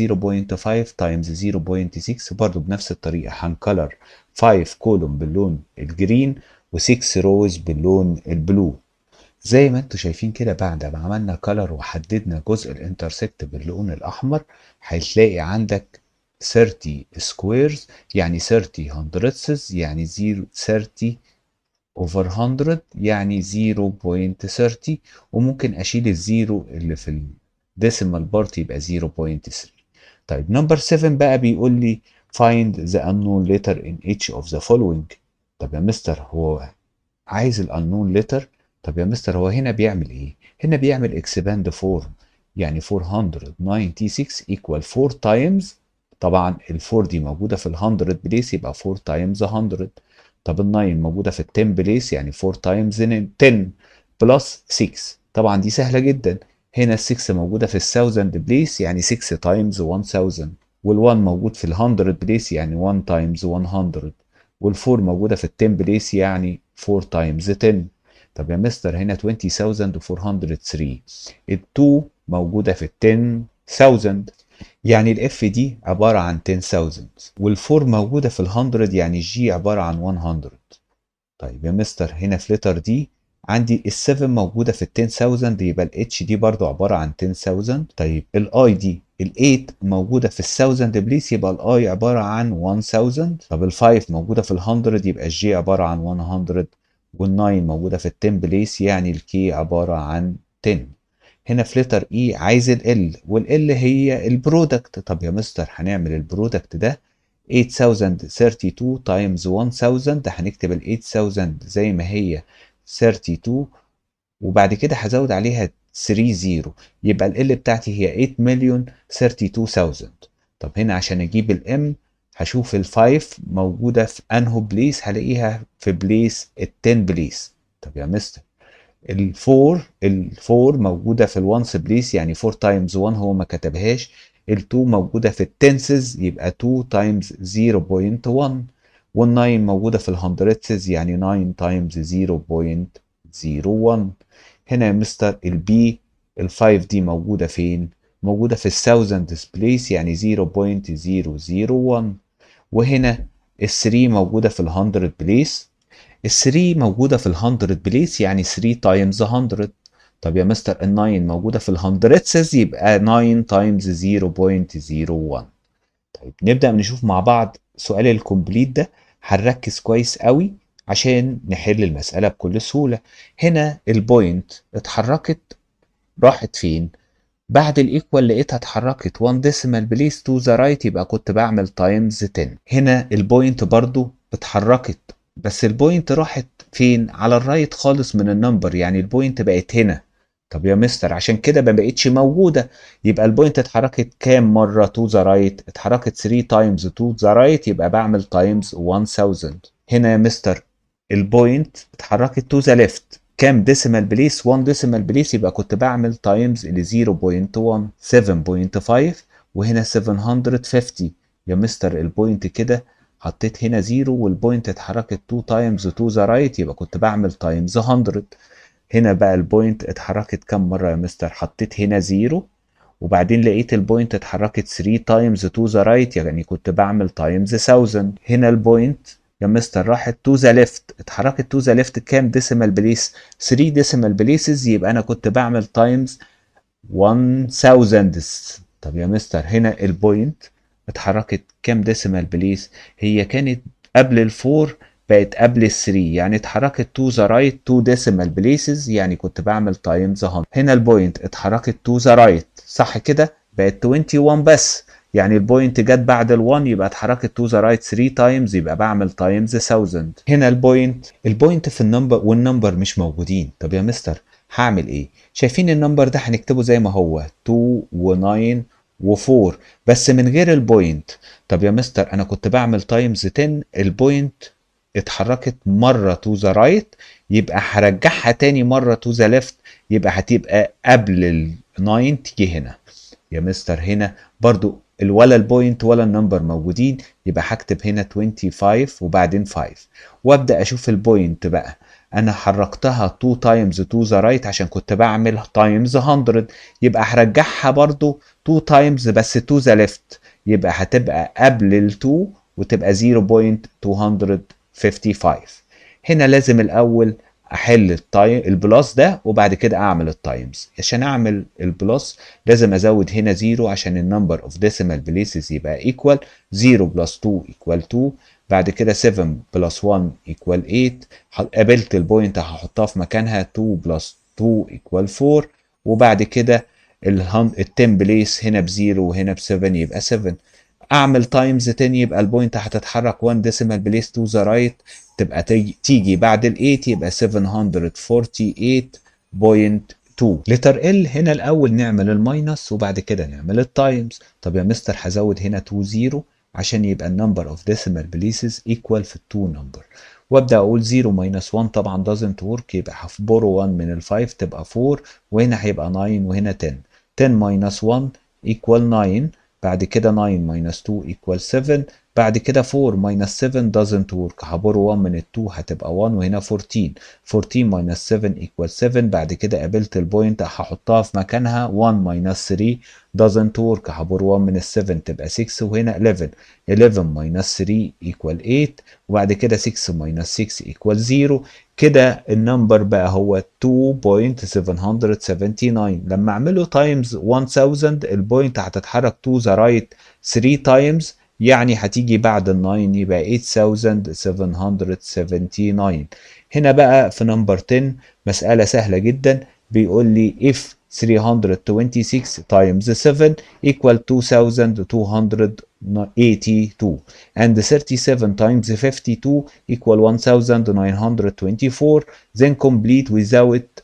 times 0.6 برضو بنفس الطريقة هنكلر 5 كولوم باللون الجرين و6 روز باللون البلو. زي ما انتوا شايفين كده بعد ما عملنا كلر وحددنا جزء الانترسكت باللون الاحمر، هتلاقي عندك 30 سكويرز يعني 30 هندردسز يعني 30 اوفر 100 يعني 0.30. وممكن اشيل الزيرو اللي في الديسيمال بارت يبقى 0.3. طيب نمبر 7 بقى بيقول لي find the unknown letter in each of the following. طب يا مستر هو عايز الانون لتر. طب يا مستر هو هنا بيعمل ايه؟ هنا بيعمل اكسباند فورم. يعني 496 equal 4 تايمز. طبعا ال4 دي موجوده في ال100 بليس يبقى 4 تايمز 100. طب ال9 موجوده في ال10 بليس يعني 4 تايمز 10 بلس 6. طبعا دي سهله جدا. هنا ال6 موجوده في ال1000 بليس يعني 6 تايمز 1000. وال1 موجود في ال100 بليس يعني 1 تايمز 100. والفور موجودة في التن بليس يعني 4 تايمز 10. طب يا مستر هنا 20403. ال2 موجودة في ال 10000 يعني الاف دي عبارة عن 10000. والفور موجودة في ال100 يعني الجي عبارة عن 100. طيب يا مستر هنا في لتر دي عندي ال7 موجودة في ال 10000 يبقى الاتش دي برضو عبارة عن 10000. طيب الاي دي ال8 موجودة في ال1000 بليس يبقى الاي عبارة عن 1000. طب ال5 موجودة في ال100 يبقى الجي عبارة عن 100. وال9 موجودة في ال10 بليس يعني الكي عبارة عن 10. هنا في لتر اي عايز ال والال هي البرودكت. طب يا مستر هنعمل البرودكت ده 8032 تايمز 1000. هنكتب ال 8000 زي ما هي 32، وبعد كده هزود عليها 3 زيرو يبقى ال بتاعتي هي 8 مليون 32000. طب هنا عشان اجيب الام هشوف ال5 موجودة في انهو بليس، هلاقيها في بليس ال10 بليس. طب يا مستر الفور موجودة في الوانس بليس يعني 4 تايمز 1 هو ما كتبهاش. ال2 موجودة في التنسز يبقى 2 تايمز 0.1. وال9 موجودة في الهندردسز يعني 9 تايمز 0.01. هنا يا مستر البي ال5 دي موجودة فين؟ موجودة في الثاوزندز بليس يعني 0.001. وهنا ال3 موجودة في ال100 بليس. ال3 موجودة في ال100 بليس يعني 3 تايمز 100. طب يا مستر ال9 موجودة في ال100 يبقى 9 تايمز 0.01. طيب نبدأ نشوف مع بعض سؤال الكومبليت ده. هنركز كويس قوي عشان نحل المسألة بكل سهولة. هنا البوينت اتحركت، راحت فين؟ بعد الايكوال لقيتها اتحركت 1 ديسيمال بليس تو ذا رايت، يبقى كنت بعمل تايمز 10. هنا البوينت برضو اتحركت، بس البوينت راحت فين؟ على الرايت خالص من النمبر، يعني البوينت بقت هنا. طب يا مستر عشان كده ما بقتش موجودة، يبقى البوينت اتحركت كام مرة تو ذا رايت؟ اتحركت 3 تايمز تو ذا رايت، يبقى بعمل تايمز 1000. هنا يا مستر البوينت اتحركت تو ذا ليفت كام ديسيمال بليس؟ 1 ديسيمال بليس، يبقى كنت بعمل تايمز ل 0.1 7.5 وهنا 750. يا مستر البوينت كده حطيت هنا 0 والبوينت اتحركت 2 تايمز تو ذا رايت، يبقى كنت بعمل تايمز 100. هنا بقى البوينت اتحركت كام مرة يا مستر؟ حطيت هنا 0 وبعدين لقيت البوينت اتحركت 3 تايمز تو ذا رايت، يعني كنت بعمل تايمز 1000. هنا البوينت يا مستر راحت تو ذا ليفت، اتحركت تو ذا ليفت كام ديسيمال بليس؟ 3 ديسيمال بليسز، يبقى انا كنت بعمل تايمز 1000. طب يا مستر هنا البوينت اتحركت كام ديسيمال بليس؟ هي كانت قبل الفور بقت قبل الثري، يعني اتحركت تو ذا رايت 2 ديسيمال بليسز، يعني كنت بعمل تايمز 100. هنا البوينت اتحركت تو ذا رايت صح كده، بقت 21 بس، يعني البوينت جت بعد ال1 يبقى اتحركت تو ذا رايت 3 تايمز، يبقى بعمل تايمز 1000. هنا البوينت في النمبر والنمبر مش موجودين. طب يا مستر هعمل ايه؟ شايفين النمبر ده هنكتبه زي ما هو 2 و9 و4 بس من غير البوينت. طب يا مستر انا كنت بعمل تايمز 10، البوينت اتحركت مرة تو ذا رايت، يبقى هرجعها تاني مرة تو ذا ليفت، يبقى هتبقى قبل ال9 تيجي هنا. يا مستر هنا برضو ولا البوينت ولا النمبر موجودين، يبقى هكتب هنا 25 وبعدين 5 وابدا اشوف البوينت بقى. انا حركتها 2 تايمز تو ذا رايت عشان كنت بعمل تايمز 100، يبقى هرجعها برضو 2 تايمز بس تو ذا ليفت، يبقى هتبقى قبل ال2 وتبقى 0.255. هنا لازم الاول احل البلس ده وبعد كده اعمل التايمز. عشان اعمل البلس لازم ازود هنا 0 عشان النمبر اوف ديسيمال بليسز يبقى ايكوال 0 بلس 2 ايكوال 2، بعد كده 7 بلس 1 ايكوال 8، قابلت البوينت هحطها في مكانها 2 بلس 2 ايكوال 4، وبعد كده ال10 بليس هنا بزيرو وهنا ب7 يبقى 7. اعمل تايمز 10 يبقى البوينت هتتحرك 1 ديسيمال بليس تو ذا رايت، تبقى تيجي بعد ال 8 يبقى 748.2. لتر ال هنا الاول نعمل الماينس وبعد كده نعمل التايمز. طب يا مستر هزود هنا 2 0 عشان يبقى النمبر اوف ديسيمال بليسز ايكوال في التو نمبر، وابدا اقول 0 ماينس 1 طبعا doesn't work، يبقى هفبره 1 من ال5 تبقى 4 وهنا هيبقى 9 وهنا 10. 10 ماينس 1 ايكوال 9، بعد كده 9 ماينس 2 equal 7، بعد كده 4 ماينس 7 doesn't work، هبر 1 من ال 2 هتبقى 1 وهنا 14. 14 ماينس 7 equal 7، بعد كده قابلت البوينت هحطها في مكانها 1 ماينس 3 doesn't work، هبر 1 من ال 7 تبقى 6 وهنا 11. 11 ماينس 3 equal 8، وبعد كده 6 ماينس 6 equal 0. كده النمبر بقى هو 2.779. لما اعمله تايمز 1000 البوينت هتتحرك تو ذا رايت 3 تايمز، يعني هتيجي بعد ال 9 يبقى 8779. هنا بقى في نمبر 10 مسألة سهلة جدا، بيقول لي if 326 times 7 equal 2282 and 37 times 52 equal 1924 then complete without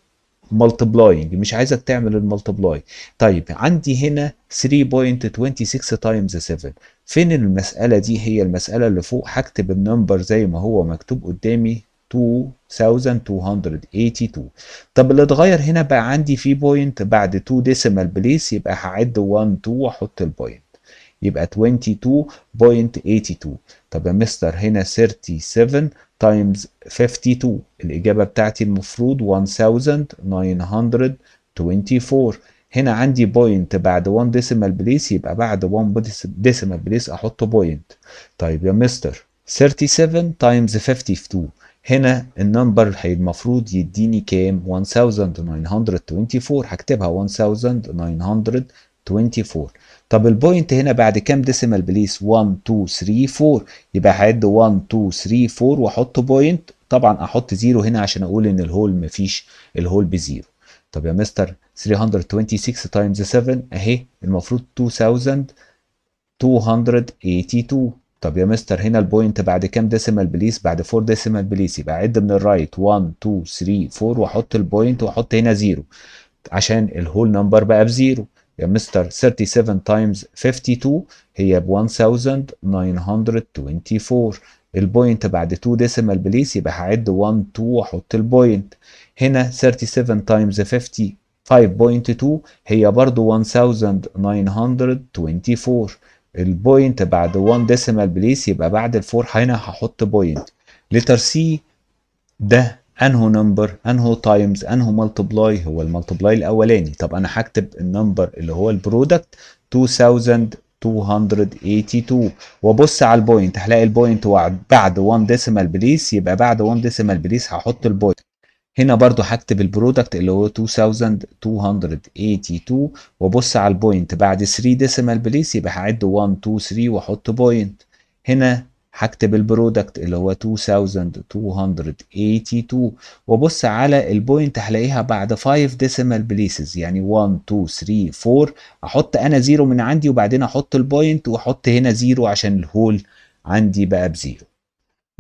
multiplying. مش عايزك تعمل الملتبلاي. طيب عندي هنا 3.26 times 7، فين المسألة دي؟ هي المسألة اللي فوق، هكتب النمبر زي ما هو مكتوب قدامي 2282. طب اللي اتغير هنا بقى عندي في بوينت بعد 2 ديسيمال بليس، يبقى هعد 1 2 واحط البوينت يبقى 22.82. طب يا مستر هنا 37 تايمز 52، الإجابة بتاعتي المفروض 1924. هنا عندي بوينت بعد 1 ديسيمال بليس، يبقى بعد 1 ديسيمال بليس احط بوينت. طيب يا مستر 37 تايمز 52، هنا النمبر المفروض يديني كام؟ 1924. هكتبها 1924. طب البوينت هنا بعد كام ديسيمال بليس؟ 1 2 3 4، يبقى هعد 1 2 3 4 واحط بوينت. طبعا احط زيرو هنا عشان اقول ان الهول مفيش، الهول بزيرو. طب يا مستر 326 تايمز 7 اهي، المفروض 2282. طب يا مستر هنا البوينت بعد كام ديسيمال بليس؟ بعد 4 ديسيمال بليس، يبقى عد من الرايت 1 2 3 4 واحط البوينت واحط هنا زيرو عشان الهول نمبر بقى بزيرو. يا مستر 37 تايمز 52 هي ب 1924. البوينت بعد 2 ديسيمال بليس، يبقى هعد 1 2 واحط البوينت. هنا 37 تايمز 50 5.2 هي برضو 1924. البوينت بعد 1 ديسيمال بليس، يبقى بعد الفور هنا هحط بوينت. لتر سي ده انهو نمبر، انهو تايمز، انهو ملتبلاي؟ هو الملتبلاي الاولاني. طب انا هكتب النمبر اللي هو البرودكت 2282 وابص على البوينت، هلاقي البوينت بعد 1 ديسيمال بليس، يبقى بعد 1 ديسيمال بليس هحط البوينت. هنا برضو هكتب البرودكت اللي هو 2282 وابص على البوينت بعد 3 ديسيمال بليس، يبقى هعد 1 2 3 واحط بوينت. هنا هكتب البرودكت اللي هو 2282 وابص على البوينت هلاقيها بعد 5 ديسيمال بليسز، يعني 1 2 3 4. احط انا زيرو من عندي وبعدين احط البوينت واحط هنا زيرو عشان الهول عندي بقى بزيرو.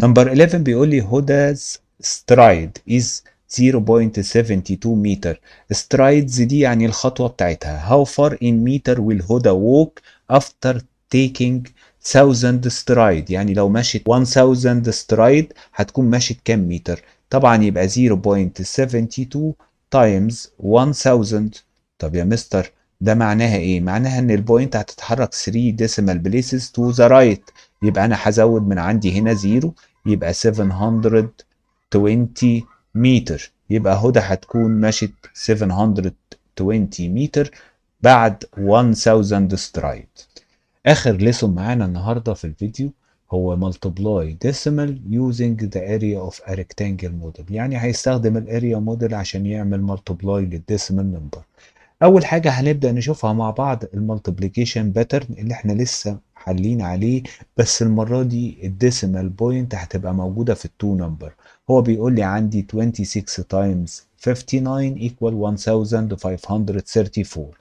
نمبر 11 بيقول لي هدا's stride is 0.72 متر. strides دي يعني الخطوة بتاعتها. how far in meter will هدى walk after taking 1000 stride؟ يعني لو مشيت 1000 stride هتكون مشيت كام متر؟ طبعا يبقى 0.72 times 1000. طب يا مستر ده معناها ايه؟ معناها ان البوينت هتتحرك 3 decimal places to the right، يبقى انا هزود من عندي هنا زيرو، يبقى 720 متر. يبقى هدى هتكون مشت 720 متر بعد 1000 سترايد. اخر ليسون معانا النهارده في الفيديو هو multiply decimal using the area of a rectangle model، يعني هيستخدم الاريا موديل عشان يعمل multiply للديسيمال نمبر. اول حاجه هنبدا نشوفها مع بعض المالتيبليكيشن باترن اللي احنا لسه حالين عليه، بس المره دي الديسيمال بوينت هتبقى موجوده في التو نمبر. هو بيقول لي عندي 26 تايمز 59 equal 1534.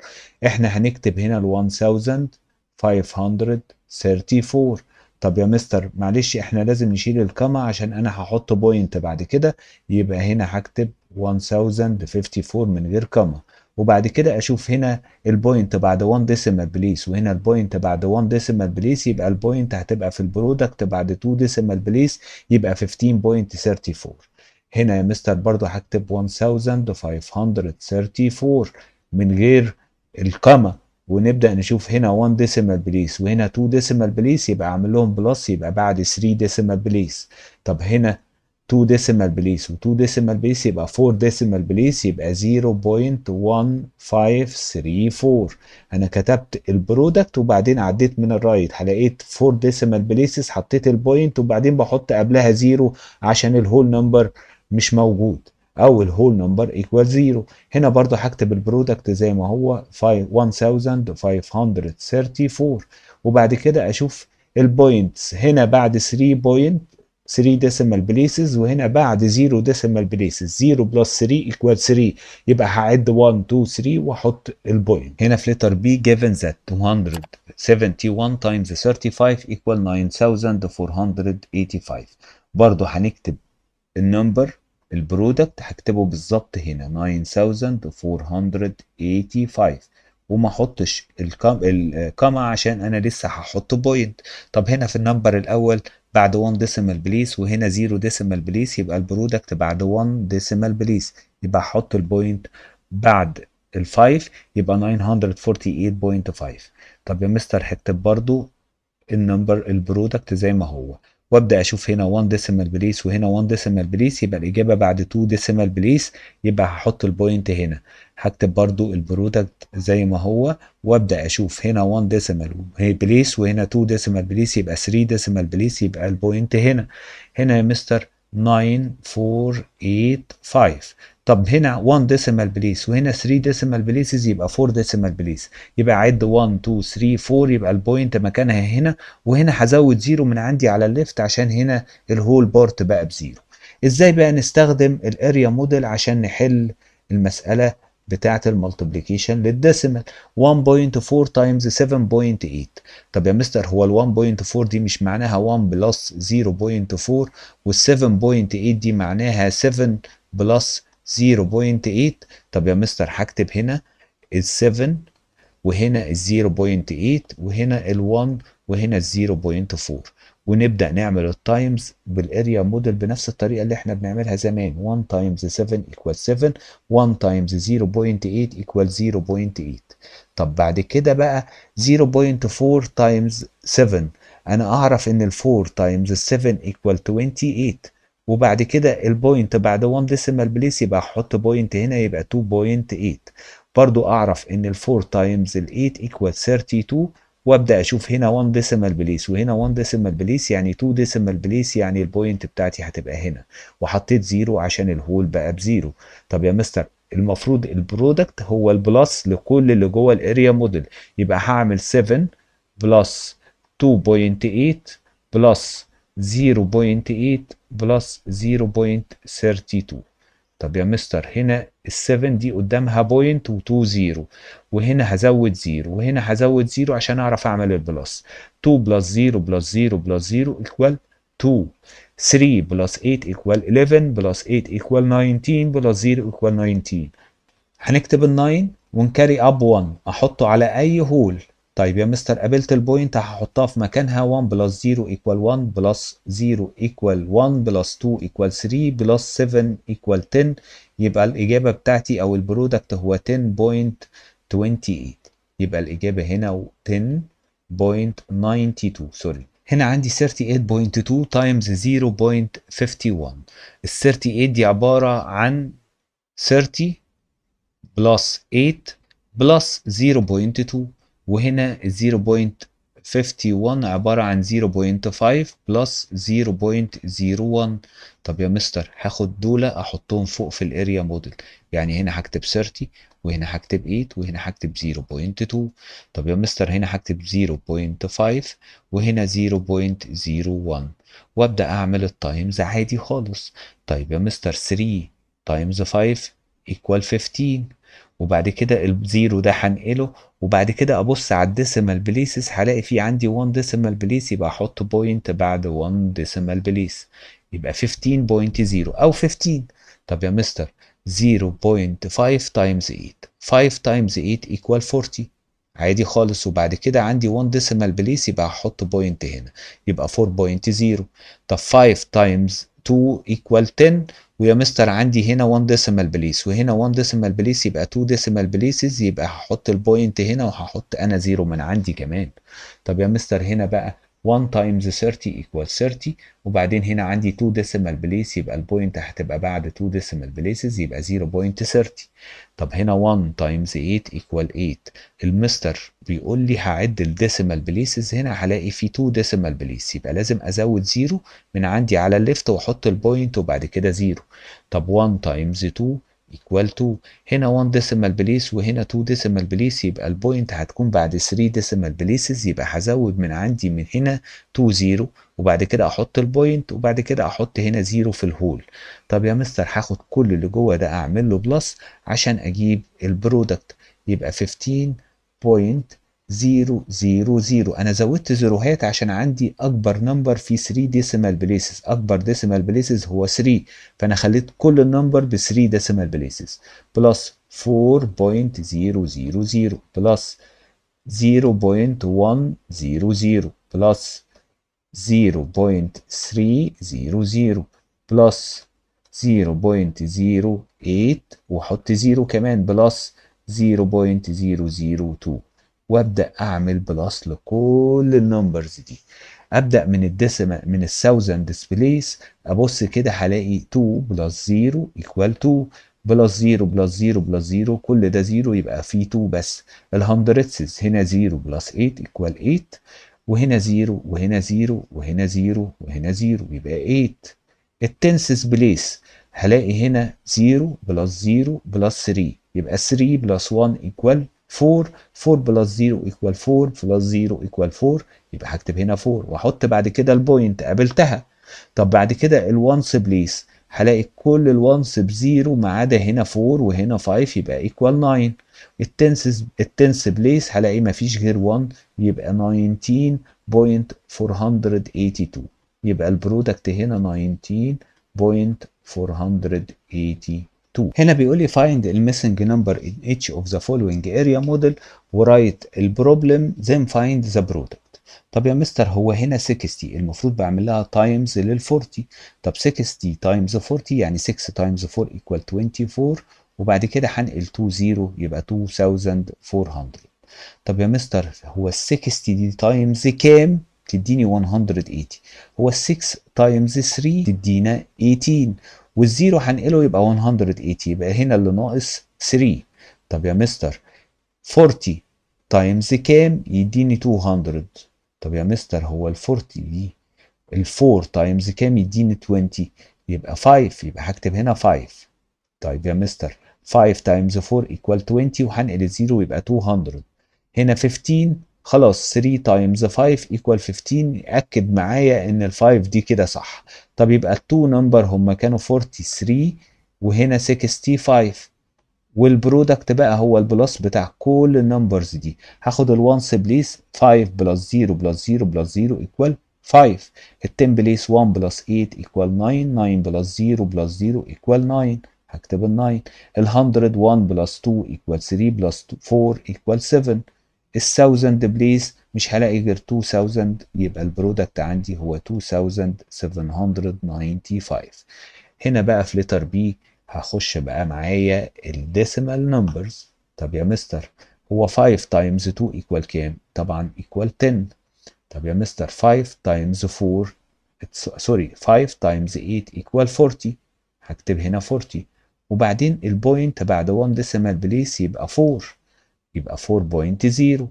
احنا هنكتب هنا ال 1534. طب يا مستر معلش احنا لازم نشيل الكما عشان انا هحط بوينت بعد كده، يبقى هنا هكتب 1054 من غير كما. وبعد كده اشوف هنا البوينت بعد 1 ديسيمال بليس وهنا البوينت بعد 1 ديسيمال بليس، يبقى البوينت هتبقى في البرودكت بعد 2 ديسيمال بليس، يبقى 15.34. هنا يا مستر برضو هكتب 1534 من غير الكما. ونبدأ نشوف هنا 1 ديسيمال بليس وهنا 2 ديسيمال بليس، يبقى اعمل لهم بلس، يبقى بعد 3 ديسيمال بليس. طب هنا 2 ديسيمال بليس و2 ديسيمال بليس يبقى 4 ديسيمال بليس، يبقى 0.1534. انا كتبت البرودكت وبعدين عديت من الرايت هلاقيت 4 ديسيمال بليسز، حطيت البوينت وبعدين بحط قبلها زيرو عشان الهول نمبر مش موجود او الهول نمبر ايكوال زيرو. هنا برضو هكتب البرودكت زي ما هو 1534 وبعد كده اشوف البوينتس هنا بعد 3 بوينت 3 ديسيمال بليسز وهنا بعد 0 ديسيمال بليسز، 0 بلس 3 ايكوال 3، يبقى هعد 1 2 3 واحط البوينت. هنا في لتر بي given that 271 times 35 equal 9485. برضو هنكتب النمبر البرودكت هكتبه بالظبط هنا 9485 وما احطش الكاما عشان انا لسه هحط بوينت. طب هنا في النمبر الاول بعد 1 ديسيمال بليس وهنا 0 ديسيمال بليس، يبقى البرودكت بعد 1 ديسيمال بليس، يبقى هحط البوينت بعد ال5 يبقى 948.5. طب يا مستر هكتب برضو النمبر البرودكت زي ما هو وابدا اشوف هنا 1 ديسيمال بليس وهنا 1 ديسيمال بليس، يبقى الاجابه بعد 2 ديسيمال بليس. يبقى هحط البوينت هنا، هكتب برضو البرودكت زي ما هو، وابدا اشوف هنا 1 ديسيمال بليس وهنا 2 ديسيمال بليس، يبقى 3 ديسيمال بليس، يبقى البوينت هنا يا مستر 9485. طب هنا 1 ديسيمال بليس وهنا 3 ديسيمال بليسز، يبقى 4 ديسيمال بليس. يبقى عد 1 2 3 4، يبقى البوينت مكانها هنا، وهنا هزود زيرو من عندي على الليفت عشان هنا الهول بارت بقى بزيرو. ازاي بقى نستخدم الاريا موديل عشان نحل المسألة بتاعة المالتيبليكيشن للديسيمال؟ 1.4 تايمز 7.8. طب يا مستر هو ال 1.4 دي مش معناها 1 بلس 0.4، وال 7.8 دي معناها 7 بلس 0.8؟ طب يا مستر هكتب هنا ال 7 وهنا ال 0.8 وهنا ال 1 وهنا ال 0.4، ونبدأ نعمل التايمز بالاريا موديل بنفس الطريقة اللي احنا بنعملها زمان. 1 تايمز 7 equals 7، 1 تايمز 0.8 equals 0.8. طب بعد كده بقى 0.4 تايمز 7، انا اعرف ان ال 4 تايمز 7 equal 28. وبعد كده البوينت بعد 1 ديسيمال بليس، يبقى احط بوينت هنا يبقى 2.8. برضو اعرف ان ال 4 تايمز ال 8 equal 32، وابدا اشوف هنا 1 ديسيمال بليس وهنا 1 ديسيمال بليس، يعني 2 ديسيمال بليس، يعني البوينت بتاعتي هتبقى هنا، وحطيت زيرو عشان الهول بقى بزيرو. طب يا مستر المفروض البرودكت هو البلس لكل اللي جوه الاريا موديل، يبقى هعمل 7 بلس 2.8 بلس 0.8 بلس 0.32. طب يا مستر هنا ال7 دي قدامها بوينت و2 زيرو، وهنا هزود زيرو وهنا هزود زيرو عشان اعرف اعمل البلس. 2 بلس 0 بلس 0 بلس 0 equal 2. 3 بلس 8 equal 11 بلس 8 equal 19 بلس 0 equal 19. هنكتب ال 9 ونكاري اب 1 احطه على اي هول. طيب يا مستر قابلت البوينت هحطها في مكانها. 1 بلس 0 equal 1 بلس 0 equal 1 بلس 2 equal 3 بلس 7 equal 10. يبقى الإجابة بتاعتي أو البرودكت هو 10.28. يبقى الإجابة هنا 10.92. سوري، هنا عندي 38.2 تايمز 0.51. ال 38 دي عبارة عن 30 بلس 8 بلس 0.2، وهنا 0.51 عبارة عن 0.5 بلس 0.01. طب يا مستر هاخد دول احطهم فوق في الاريا موديل، يعني هنا هكتب 30 وهنا هكتب 8 وهنا هكتب 0.2. طب يا مستر هنا هكتب 0.5 وهنا 0.01، وابدا اعمل التايمز عادي خالص. طيب يا مستر 3 تايمز 5 equal 15، وبعد كده الزيرو ده هنقله، وبعد كده ابص على الديسيمال بليسز هلاقي في عندي 1 ديسيمال بليس، يبقى احط بوينت بعد 1 ديسيمال بليس، يبقى 15.0 او 15. طب يا مستر 0.5 تايمز 8، 5 تايمز 8 equal 40 عادي خالص. وبعد كده عندي 1 ديسيمال بليس، يبقى هحط بوينت هنا يبقى 4.0. طب 5 تايمز 2 equal 10، ويا مستر عندي هنا 1 ديسيمال بليس وهنا 1 ديسيمال بليس، يبقى 2 ديسيمال بليسز، يبقى هحط البوينت هنا وهحط انا زيرو من عندي كمان. طب يا مستر هنا بقى 1 تايمز 30 equal 30، وبعدين هنا عندي 2 ديسيمال بليس، يبقى البوينت هتبقى بعد 2 ديسيمال بليسز يبقى 0.30. طب هنا 1 تايمز 8 equal 8. المستر بيقول لي هعد الديسيمال بليسز، هنا هلاقي في 2 ديسيمال بليس، يبقى لازم ازود زيرو من عندي على الليفت واحط البوينت وبعد كده زيرو. طب 1 تايمز 2 equal 2. هنا 1 ديسيمال بليس وهنا 2 ديسيمال بليس، يبقى البوينت هتكون بعد 3 ديسيمال بليسز، يبقى هزود من عندي من هنا 2 زيرو وبعد كده احط البوينت وبعد كده احط هنا زيرو في الهول. طب يا مستر هاخد كل اللي جوه ده اعمل له بلس عشان اجيب البرودكت، يبقى 15.000. انا زودت زيروهات عشان عندي اكبر نمبر في 3 ديسيمال بليسز، اكبر ديسيمال بليسز هو 3، فانا خليت كل النمبر ب 3 ديسيمال بليسز. بلس 4.000 بلس 0.100 بلس 0.300 بلس 0.08 وحط زيرو كمان بلس 0.002. وابدا اعمل بلس لكل النمبرز دي. ابدا من الديسيمال من الثاوزندز بليس، ابص كده هلاقي 2 بلس 0 ايكوال 2، بلس 0 بلس 0 بلس 0 كل ده 0 يبقى فيه 2 بس. الهندردز هنا 0 بلس 8 ايكوال 8، وهنا 0 وهنا 0 وهنا 0 وهنا 0 يبقى 8. التنسز بليس هلاقي هنا 0 بلس 0 بلس 3 يبقى 3 بلس 1 ايكوال 4، 4 بلس 0 ايكوال 4 بلس 0 ايكوال 4، يبقى هكتب هنا 4 واحط بعد كده البوينت قابلتها. طب بعد كده الوانس بليس هلاقي كل الوانس بزيرو ما عدا هنا 4 وهنا 5 يبقى ايكوال 9. التنس بليس هلاقي ما فيش غير 1 يبقى 19.482، يبقى البرودكت هنا 19.482. هنا بيقول لي find the missing number in each of the following area model ورايت البروبلم then find the product. طب يا مستر هو هنا 60 المفروض بعمل لها تايمز لل 40. طب 60 تايمز 40 يعني 6 تايمز 4 equal 24، وبعد كده هنقل 2 0 يبقى 2400. طب يا مستر هو ال 60 دي تايمز كام؟ تديني 180. هو ال 6 تايمز 3 تدينا 18، والزيرو هنقله يبقى 180، يبقى هنا اللي ناقص 3. طب يا مستر 40 تايمز كام؟ يديني 200. طب يا مستر هو ال 40 دي ال 4 تايمز كام؟ يديني 20، يبقى 5، يبقى هكتب هنا 5. طيب يا مستر 5 تايمز 4 equal 20 وهنقل الزيرو يبقى 200. هنا 15 خلاص 3 تايمز 5 equal 15، اكد معايا ان ال 5 دي كده صح. طب يبقى التو نمبر هم كانوا 43 وهنا 65، والبرودكت بقى هو البلس بتاع كل النمبرز دي. هاخد الوانس بليس 5 بلس 0 بلس 0 بلس 0 equal 5. ال 10 بليس 1 بلس 8 equal 9، 9 بلس 0 بلس 0 equal 9، هكتب ال 9. ال 100 1 بلس 2 equal 3 بلس 4 equal 7. ال 1000 بليس مش هلاقي غير 2000، يبقى البرودكت عندي هو 2795. هنا بقى في لتر بي هخش بقى معايا الديسيمال نمبرز. طب يا مستر هو 5 تايمز 2 ايكوال كام؟ طبعا ايكوال 10. طب يا مستر 5 تايمز 4 سوري 5 تايمز 8 ايكوال 40، هكتب هنا 40. وبعدين البوينت بعد 1 ديسيمال بليس يبقى 4، يبقى 4.0.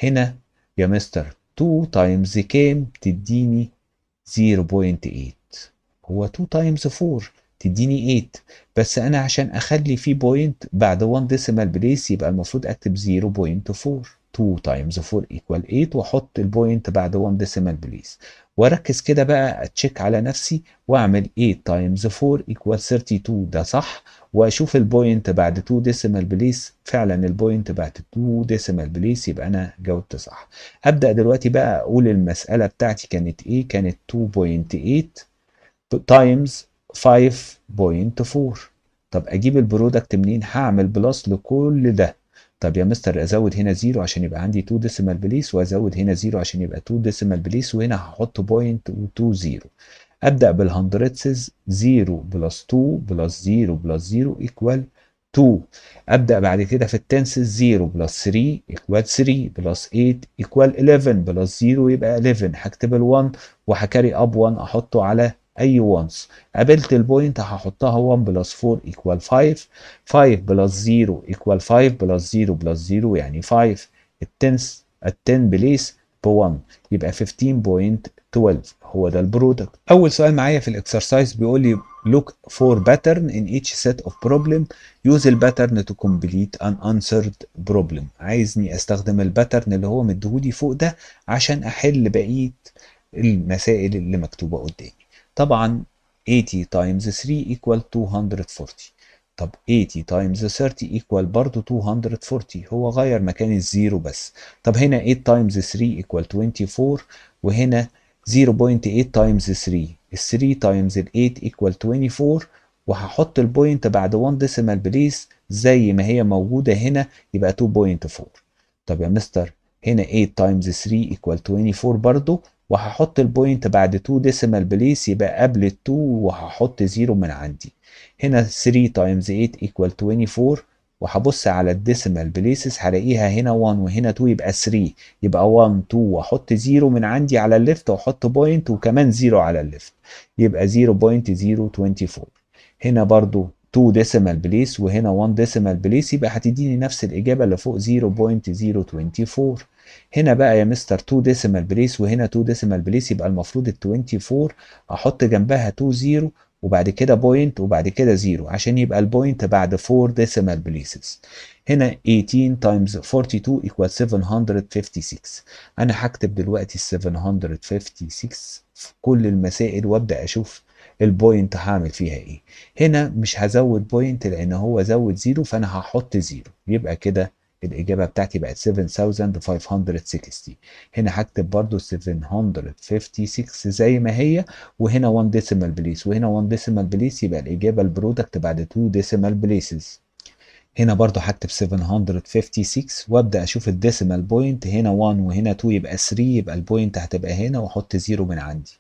هنا يا مستر 2 تايمز كام؟ تديني 0.8. هو 2 تايمز 4 تديني 8، بس انا عشان اخلي في بوينت بعد 1 ديسيمال بليس يبقى المفروض اكتب 0.4. 2 تايمز 4 ايكوال 8 واحط البوينت بعد 1 ديسيمال بليس، واركز كده بقى اتشيك على نفسي واعمل 8 تايمز 4 ايكوال 32، ده صح. واشوف البوينت بعد 2 ديسيمال بليس، فعلا البوينت بعد 2 ديسيمال بليس يبقى انا جاوبت صح. ابدا دلوقتي بقى اقول المساله بتاعتي كانت ايه. كانت 2.8 تايمز 5.4. طب اجيب البرودكت منين؟ هعمل بلس لكل ده. طب يا مستر ازود هنا 0 عشان يبقى عندي 2 ديسيمال بليس، وازود هنا 0 عشان يبقى 2 ديسيمال بليس، وهنا هحط بوينت و2 0. ابدا بالهندردز 0 بلس 2 بلس 0 بلس 0 ايكوال 2. ابدا بعد كده في التنسز 0 بلس 3 ايكوال 3 بلس 8 ايكوال 11 بلس 0 يبقى 11. هكتب ال1 وهكاري اب 1 احطه على اي وانس. قابلت البوينت هحطها 1 بلس 4 ايكوال 5. 5 بلس 0 ايكوال 5 بلس 0 بلس 0 يعني 5. التنس ال 10 بليس ب 1 يبقى 15.12. هو ده البرودكت. اول سؤال معايا في الاكسرسايز بيقول لي look for pattern in each set of problem use الباترن to complete an answered problem. عايزني استخدم الباترن اللي هو مديهولي فوق ده عشان احل بقيه المسائل اللي مكتوبه قدامي. طبعا 80 times 3 equal 240. طب 80 times 30 equal برضو 240، هو غير مكان الزيرو بس. طب هنا 8 times 3 equal 24، وهنا 0.8 times 3. ال 3 times ال 8 equal 24، وهحط البوينت بعد 1 decimal place زي ما هي موجودة هنا يبقى 2.4. طب يا مستر هنا 8 times 3 equal 24 برضو، وهحط البوينت بعد 2 decimal place يبقى قبل ال 2 وهحط 0 من عندي. هنا 3 times 8 equal 24، وهبص على الديسيمال بليسز هلاقيها هنا 1 وهنا 2 يبقى 3. يبقى 1 2 واحط 0 من عندي على الليفت واحط بوينت وكمان 0 على الليفت يبقى 0.024. هنا برضو 2 ديسيمال بليس وهنا 1 ديسيمال بليس يبقى هتديني نفس الإجابة اللي فوق 0.024. هنا بقى يا مستر 2 ديسيمال بليس وهنا 2 ديسيمال بليس يبقى المفروض ال 24 احط جنبها 2 0 وبعد كده بوينت وبعد كده 0 عشان يبقى البوينت بعد 4 ديسيمال بليسز. هنا 18 times 42 equals 756. انا هكتب دلوقتي ال 756 في كل المسائل وابدا اشوف البوينت هعمل فيها ايه. هنا مش هزود بوينت لان هو زود 0 فانا هحط 0 يبقى كده الإجابة بتاعتي بقت 7560. هنا هكتب برضو 756 زي ما هي وهنا 1 ديسيمال بليس وهنا 1 ديسيمال بليس يبقى الإجابة البرودكت بعد 2 ديسيمال بليسز. هنا برضو هكتب 756 وابدا اشوف الديسيمال بوينت هنا 1 وهنا 2 يبقى 3 يبقى البوينت هتبقى هنا واحط 0 من عندي.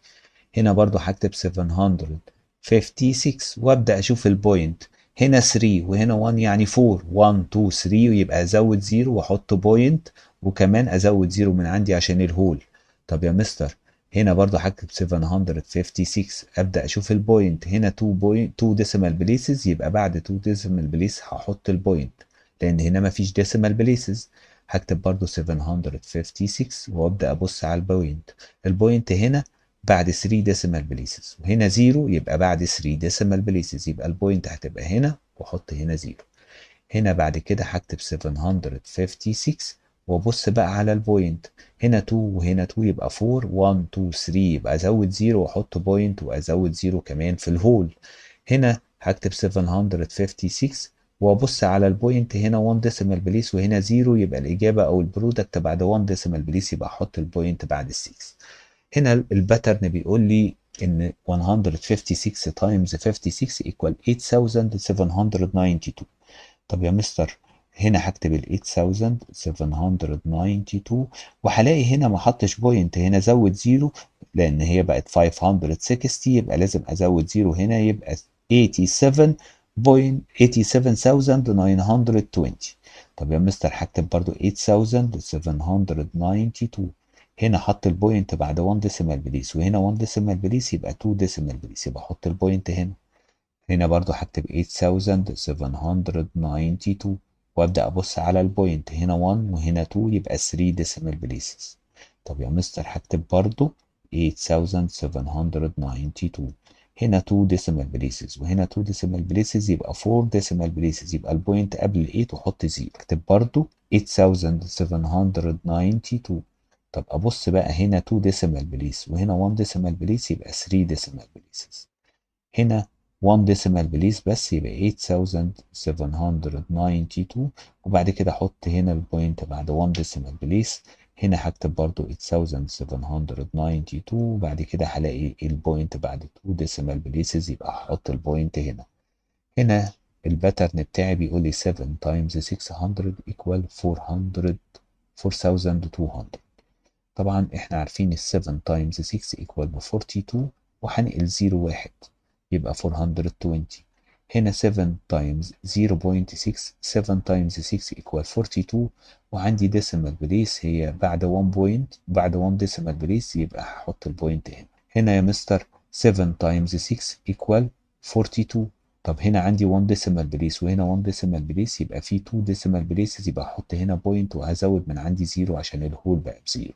هنا برضو هكتب 756 وابدا اشوف البوينت هنا 3 وهنا 1 يعني 4 1 2 3 ويبقى ازود 0 واحط بوينت وكمان ازود 0 من عندي عشان الهول. طب يا مستر هنا برضو هكتب 756 ابدا اشوف البوينت هنا 2 بوينت 2 ديسيمال بليسز يبقى بعد 2 ديسيمال بليس هحط البوينت لان هنا مفيش ديسيمال بليسز. هكتب برضو 756 وابدا ابص على البوينت. البوينت هنا بعد 3 ديسيمال بليسز وهنا 0 يبقى بعد 3 ديسيمال بليسز يبقى البوينت هتبقى هنا واحط هنا 0. هنا بعد كده هكتب 756 وابص بقى على البوينت هنا 2 وهنا 2 يبقى 4 1 2 3 يبقى ازود 0 واحط بوينت وازود 0 كمان في الهول. هنا هكتب 756 وابص على البوينت هنا 1 ديسيمال بليس وهنا 0 يبقى الاجابه او البرودكت بعد 1 ديسيمال بليس يبقى احط البوينت بعد ال 6. هنا الباترن بيقول لي ان 156 times 56 equal 8792. طب يا مستر هنا هكتب ال 8792 وهلاقي هنا ما حطش بوينت هنا زود 0 لان هي بقت 560 يبقى لازم ازود 0 هنا يبقى 87.87920. طب يا مستر هكتب برضو 8792 هنا حط البوينت بعد 1 ديسيمال بليس وهنا 1 ديسيمال بليس يبقى 2 ديسيمال بليس يبقى احط البوينت هنا. هنا برضو هكتب 8792 وابدا ابص على البوينت هنا 1 وهنا 2 يبقى 3 ديسيمال بليسز. طب يا مستر هكتب برضو 8792 هنا 2 ديسيمال بليسز وهنا 2 ديسيمال بليسز يبقى 4 ديسيمال بليسز يبقى البوينت قبل ال 8 وحط 0. اكتب برضو 8792. طب ابص بقى هنا 2 ديسيمال بليس وهنا 1 ديسيمال بليس يبقى 3 ديسيمال بليسز. هنا 1 ديسيمال بليس بس يبقى 8792 وبعد كده احط هنا البوينت بعد 1 ديسيمال بليس. هنا هكتب برضو 8792 وبعد كده هلاقي البوينت بعد 2 ديسيمال بليسز يبقى هحط البوينت هنا. هنا الباترن بتاعي بيقول لي 7 times 600 equal 4200. طبعا احنا عارفين ال 7 times 6 equal ب 42 وهنقل 0 1 يبقى 420. هنا 7 times 0.6 7 times 6 equal 42 وعندي decimal بليس هي بعد 1 بوينت بعد 1 decimal بليس يبقى هحط البوينت هنا. هنا يا مستر 7 times 6 equal 42. طب هنا عندي 1 decimal بليس وهنا 1 decimal بليس يبقى في 2 decimal بليسز يبقى احط هنا بوينت وهزود من عندي 0 عشان الهول بقى ب0.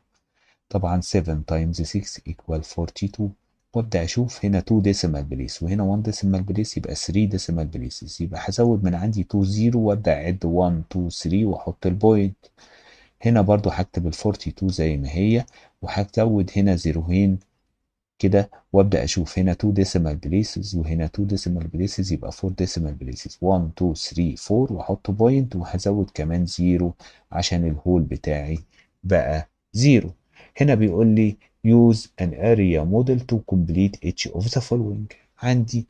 طبعا 7 times 6 equal 42 وابدا اشوف هنا 2 ديسيمال بليس وهنا 1 ديسيمال بليس يبقى 3 ديسيمال بليسز يبقى هزود من عندي 2 0 وابدا اعد 1 2 3 واحط البوينت. هنا برضو هكتب ال 42 زي ما هي وهزود هنا زيروهين كده وابدا اشوف هنا 2 ديسيمال بليسز وهنا 2 ديسيمال بليسز يبقى 4 ديسيمال بليسز 1 2 3 4 واحط بوينت وهزود كمان 0 عشان الهول بتاعي بقى 0. هنا بيقول لي use an area model to complete each of the following. عندي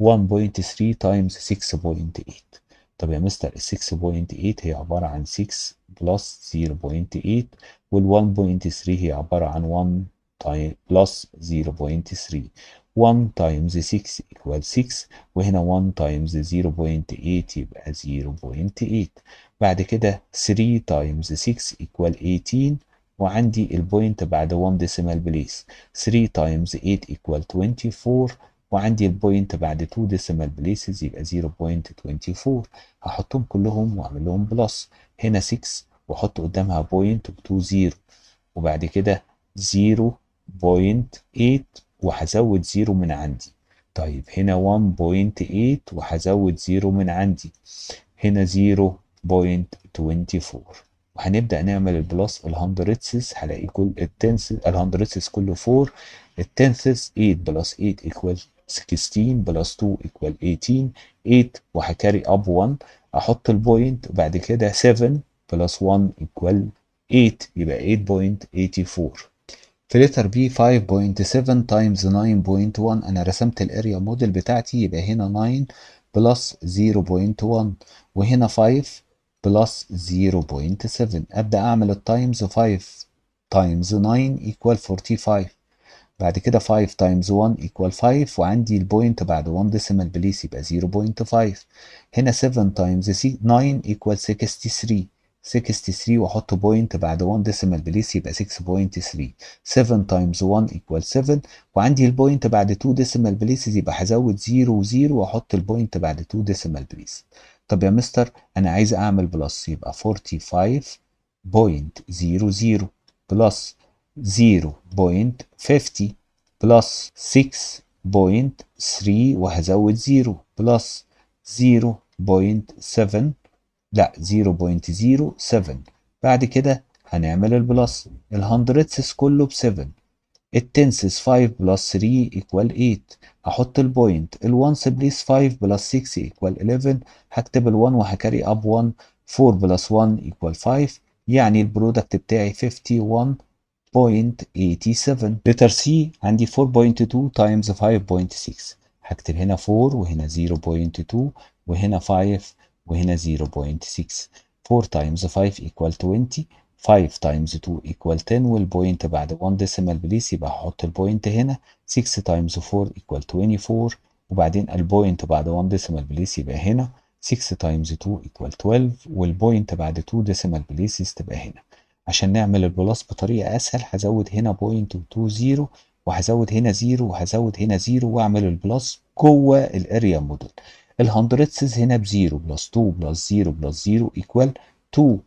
1.3 times 6.8. طب يا مستر ال 6.8 هي عبارة عن 6 plus 0.8 وال 1.3 هي عبارة عن 1 بلس 0.3. 1 times 6 equal 6 وهنا 1 times 0.8 يبقى 0.8. بعد كده 3 times 6 equal 18 وعندي البوينت بعد 1 decimal place. 3 times 8 equal 24 وعندي البوينت بعد 2 decimal places يبقى 0.24. هحطهم كلهم واعمل لهم بلس. هنا 6 واحط قدامها بوينت و2 0 وبعد كده 0.8 وهزود 0 من عندي. طيب هنا 1.8 وهزود 0 من عندي. هنا 0.24 وهنبدأ نعمل البلس. الهندردسز هلاقي كل الهندردسز كله 4. التنثز 8 بلس 8 equal 16 بلس 2 equal 18. 8 وهكاري اب 1 احط البوينت وبعد كده 7 بلس 1 equal 8 يبقى 8.84. في لتر بي 5.7 تايمز 9.1 انا رسمت الاريا موديل بتاعتي يبقى هنا 9 بلس 0.1 وهنا 5 بلس 0.7. ابدا اعمل التايمز. 5 تايمز 9 equal 45. بعد كده 5 تايمز 1 equal 5 وعندي البوينت بعد 1 decimal place يبقى 0.5. هنا 7 تايمز 9 equal 63. 63 واحط بوينت بعد 1 decimal place يبقى 6.3. 7 تايمز 1 equal 7 وعندي البوينت بعد 2 decimal places يبقى هزود 0 و0 واحط البوينت بعد 2 decimal place. طب يا مستر انا عايز اعمل بلس يبقى 45.00 بلس 0.50 بلس 6.3 وهزود 0 بلس 0.7 لا 0.07. بعد كده هنعمل البلس. الهندردسز كله ب7. التنسز 5 بلس 3 equal 8. هحط البوينت. الوانس بليس 5 بلس 6 equal 11. هكتب ال1 وهكاري اب 1. 4 بلس 1 equal 5 يعني البرودكت بتاعي 51.87. لتر سي عندي 4.2 تايمز 5.6. هكتب هنا 4 وهنا 0.2 وهنا 5 وهنا 0.6. 4 تايمز 5 equal 20. 5 تايمز 2 equal 10 والبوينت بعد 1 decimal place يبقى هحط البوينت هنا. 6 تايمز 4 equal 24 وبعدين البوينت بعد 1 decimal place يبقى هنا. 6 تايمز 2 equal 12 والبوينت بعد 2 decimal places تبقى هنا. عشان نعمل البلس بطريقة أسهل هزود هنا بوينت و2 0 وهزود هنا 0 وهزود هنا 0 واعمل البلس جوه الاريا موديل. الهندردسز هنا بزيرو بلس 2 بلس 0 بلس 0 equal 2.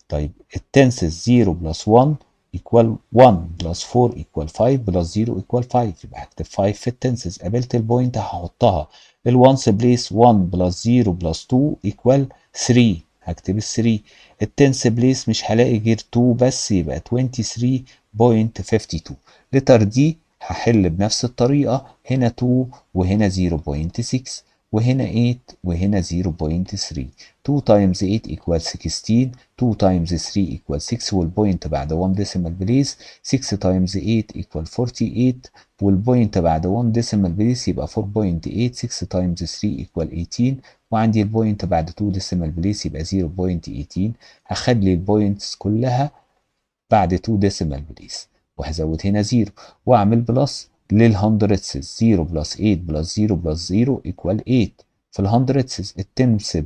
طيب التنسز 0 بلس 1 equal 1 بلس 4 equal 5 بلس 0 equal 5 يبقى هكتب 5 في التنسز. قابلت البوينت هحطها. الوانس بليس 1 بلس 0 بلس 2 equal 3 هكتب ال 3. التنس بليس مش هلاقي غير 2 بس يبقى 23.52. لتر دي هحل بنفس الطريقة. هنا 2 وهنا 0.6 وهنا 8 وهنا 0.3. 2 times 8 equal 16. 2 times 3 equal 6 والبوينت بعد 1 decimal place. 6 times 8 equal 48 والبوينت بعد 1 decimal place يبقى 4.8. 6 times 3 equal 18 وعندي البوينت بعد 2 decimal place يبقى 0.18. هخلي البوينتس كلها بعد 2 decimal place وهزود هنا 0 واعمل بلس للهندردسز. 0 بلس 8 بلس 0 بلس 0 equal 8. في الهندردسز التنسز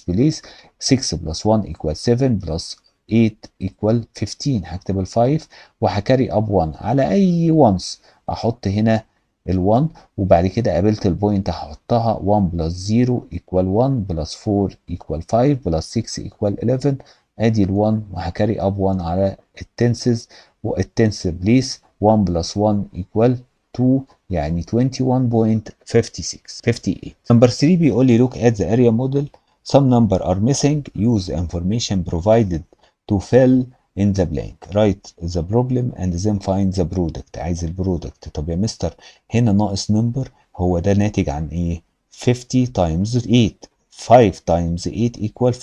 بليس 6 بلس 1 equal 7 بلس 8 equal 15. هكتب ال 5 وهكاري اب 1 على اي وانس احط هنا ال1 وبعد كده قابلت البوينت هحطها. 1 بلس 0 equal 1 بلس 4 equal 5 بلس 6 equal 11. ادي ال1 وهكاري اب 1 على التنسز والتنس بليس 1 بلس 1 equal 2 يعني 21.58. نمبر 3 بيقول لي look at the area model. Some number are missing. Use the information provided to fill in the blank. Write the problem and then find the product. عايز البرودكت. طب يا مستر هنا ناقص نمبر هو ده ناتج عن ايه؟ 50 times 8. 5 times 8 equal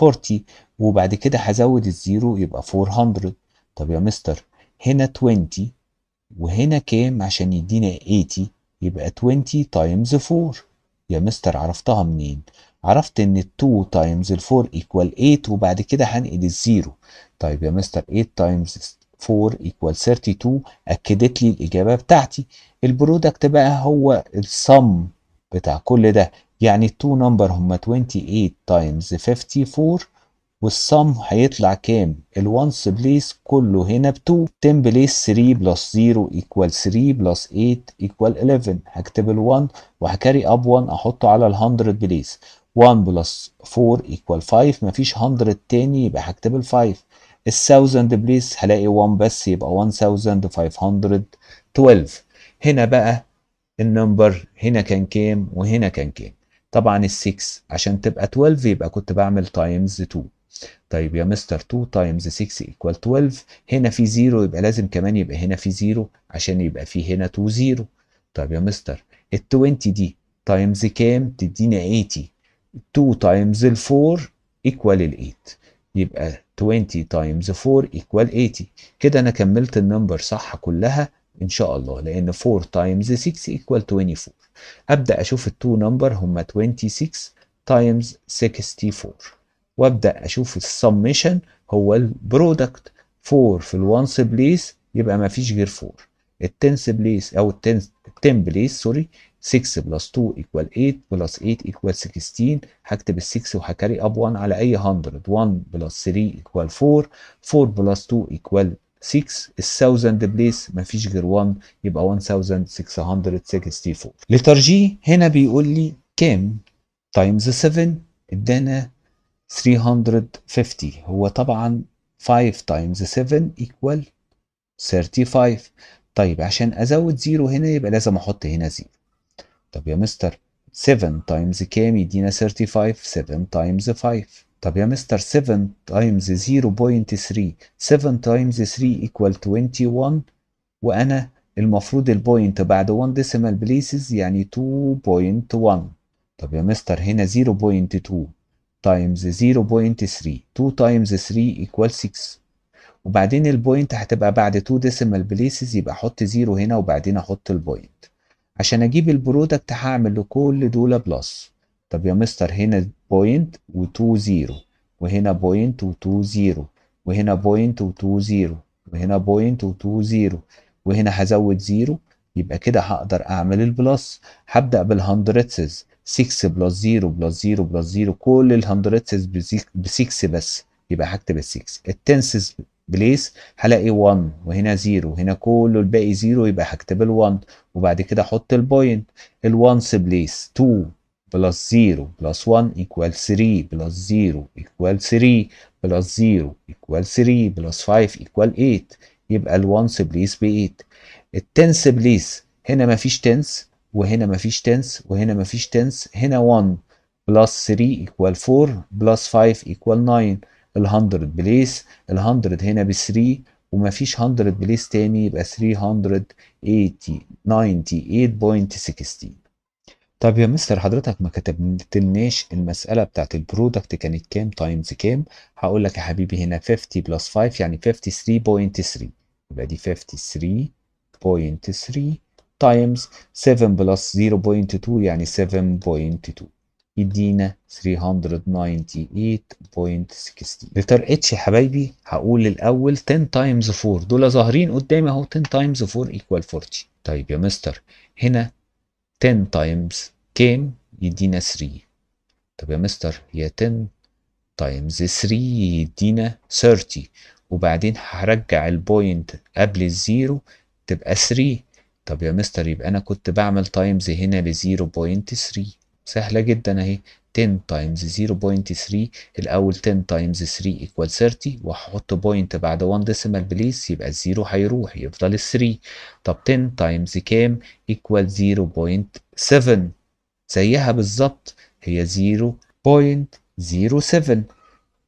40 وبعد كده هزود الزيرو يبقى 400. طب يا مستر هنا 20 وهنا كام عشان يدينا 80 يبقى 20 times 4. يا مستر عرفتها منين؟ عرفت ان 2 times 4 equal 8 وبعد كده هنقل الزيرو. طيب يا مستر 8 times 4 equal 32 أكدت لي الإجابة بتاعتي. البرودكت بقى هو السم بتاع كل ده، يعني التو نمبر هما 28 تايمز 54 والسم هيطلع كام؟ الوانس بليس كله هنا ب 2. 10 بليس 3 بلس 0 equal 3 بلس 8 equal 11. هكتب ال 1 وهكاري اب 1 احطه على ال 100 بليس. 1 بلس 4 equal 5. مفيش 100 تاني يبقى هكتب ال 5. ال 1000 بليس هلاقي 1 بس يبقى 1512. هنا بقى النمبر هنا كان كام وهنا كان كام؟ طبعا ال 6 عشان تبقى 12 يبقى كنت بعمل تايمز 2. طيب يا مستر 2 تايمز 6 equal 12. هنا في 0 يبقى لازم كمان يبقى هنا في 0 عشان يبقى في هنا 2 0. طيب يا مستر ال 20 دي تايمز كام؟ تدينا 80. 2 تايمز ال 4 equal ال 8. يبقى 20 تايمز 4 equal 80. كده انا كملت النمبر صح كلها ان شاء الله، لان 4 تايمز 6 equal 24. ابدا اشوف التو نمبر هما 26 تايمز 64 وابدا اشوف السميشن هو البرودكت. 4 في الوانس بليس يبقى ما فيش غير 4. التنس بليس او التن بليس سوري 6 بلس 2 equal 8 بلس 8 equal 16. هكتب ال 6 وهكاري اب 1 على اي 100. 1 بلس 3 equal 4. 4 بلس 2 equal 6. ال 1000 بليس مفيش غير 1 يبقى 1664. لتر جي هنا بيقول لي كام تايمز 7 ادانا 350. هو طبعا 5 تايمز 7 equal 35. طيب عشان ازود زيرو هنا يبقى لازم احط هنا زيرو. طب يا مستر 7 تايمز كام يدينا 35؟ 7 تايمز 5. طب يا مستر 7 تايمز 0.3. 7 تايمز 3 equal 21. وانا المفروض البوينت بعد 1 ديسيمال بليسز يعني 2.1. طب يا مستر هنا 0.2 تايمز 0.3. 2 تايمز 3 equal 6. وبعدين البوينت هتبقى بعد 2 ديسيمال بليسز يبقى احط 0 هنا وبعدين احط البوينت. عشان اجيب البرودكت هعمل لكل دول بلس. طب يا مستر هنا بوينت و2 0 وهنا بوينت و2 0 وهنا بوينت و2 0 وهنا بوينت و2 0 وهنا هزود 0. يبقى كده هقدر اعمل البلس. هبدأ بالهندردسز 6 بلس 0 بلس 0 بلس 0 كل الهندردسز ب 6 بس يبقى هكتب ال 6. التنسز بليس هلاقي 1 وهنا 0 وهنا كله الباقي 0 يبقى هكتب ال 1 وبعد كده احط البوينت. الوانس بليس 2 بلس 0 بلس 1 equal 3 بلس 0 equal 3 بلس 0 equal 3 بلس 5 equal 8. يبقى الوانس بليس ب 8. التنس بليس هنا مفيش تنس وهنا مفيش تنس وهنا مفيش تنس. هنا 1 بلس 3 equal 4 بلس 5 equal 9. ال100 بليس ال100 هنا ب 3 ومفيش 100 بليس تاني يبقى 398.16. طب يا مستر حضرتك ما كتبتلناش المسألة بتاعت البرودكت كانت كام تايمز كام؟ هقول لك يا حبيبي هنا 50 بلس 5 يعني 53.3. يبقى دي 53.3 تايمز 7 بلس 0.2 يعني 7.2 يدينا 398.16. لتر اتش يا حبايبي هقول الاول 10 تايمز 4 دول ظاهرين قدامي اهو 10 تايمز 4 equal 40. طيب يا مستر هنا 10 تايمز كام يدينا 3. طب يا مستر هي 10 تايمز 3 يدينا 30 وبعدين هرجع البوينت قبل الزيرو تبقى 3. طب يا مستر يبقى انا كنت بعمل تايمز هنا ل 0.3. سهلة جدا اهي 10 تايمز 0.3. الاول 10 تايمز 3 equal 30 وهحط بوينت بعد 1 ديسيمال بليس يبقى الزيرو هيروح يفضل 3. طب 10 تايمز كام equal 0.7 زيها بالظبط هي 0.07.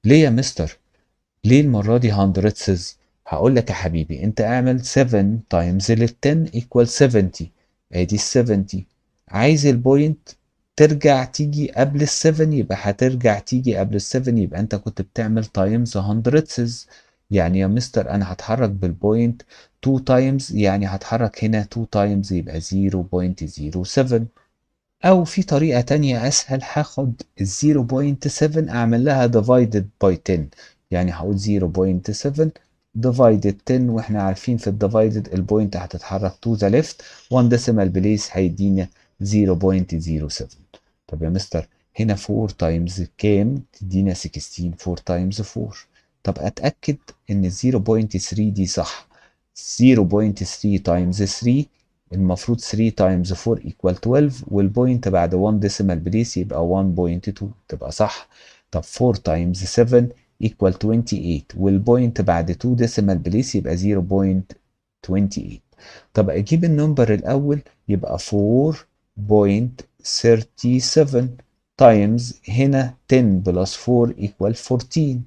ليه يا مستر؟ ليه المرة دي هندردسز؟ هقول لك يا حبيبي انت اعمل 7 تايمز ال 10 equal 70. ادي ال 70. عايز البوينت ترجع تيجي قبل ال 7 يبقى هترجع تيجي قبل ال 7 يبقى انت كنت بتعمل تايمز هندردسز. يعني يا مستر انا هتحرك بالبوينت 2 تايمز يعني هتحرك هنا 2 تايمز يبقى 0.07. او في طريقة تانية اسهل هاخد ال 0.7 اعمل لها divided by 10 يعني هقول 0.7 divided 10 واحنا عارفين في الديفايدد البوينت هتتحرك to the left 1 decimal place هيدينا 0.07. طب يا مستر هنا 4 تايمز كام؟ تدينا 16. 4 تايمز 4. طب اتاكد ان 0.3 دي صح. 0.3 تايمز 3 المفروض 3 تايمز 4 equal 12 والبوينت بعد 1 decimal place يبقى 1.2 تبقى صح. طب 4 تايمز 7 equal 28 والبوينت بعد 2 decimal place يبقى 0.28. طب اجيب النمبر الاول يبقى 4.37 تايمز هنا 10 بلس 4 equal 14.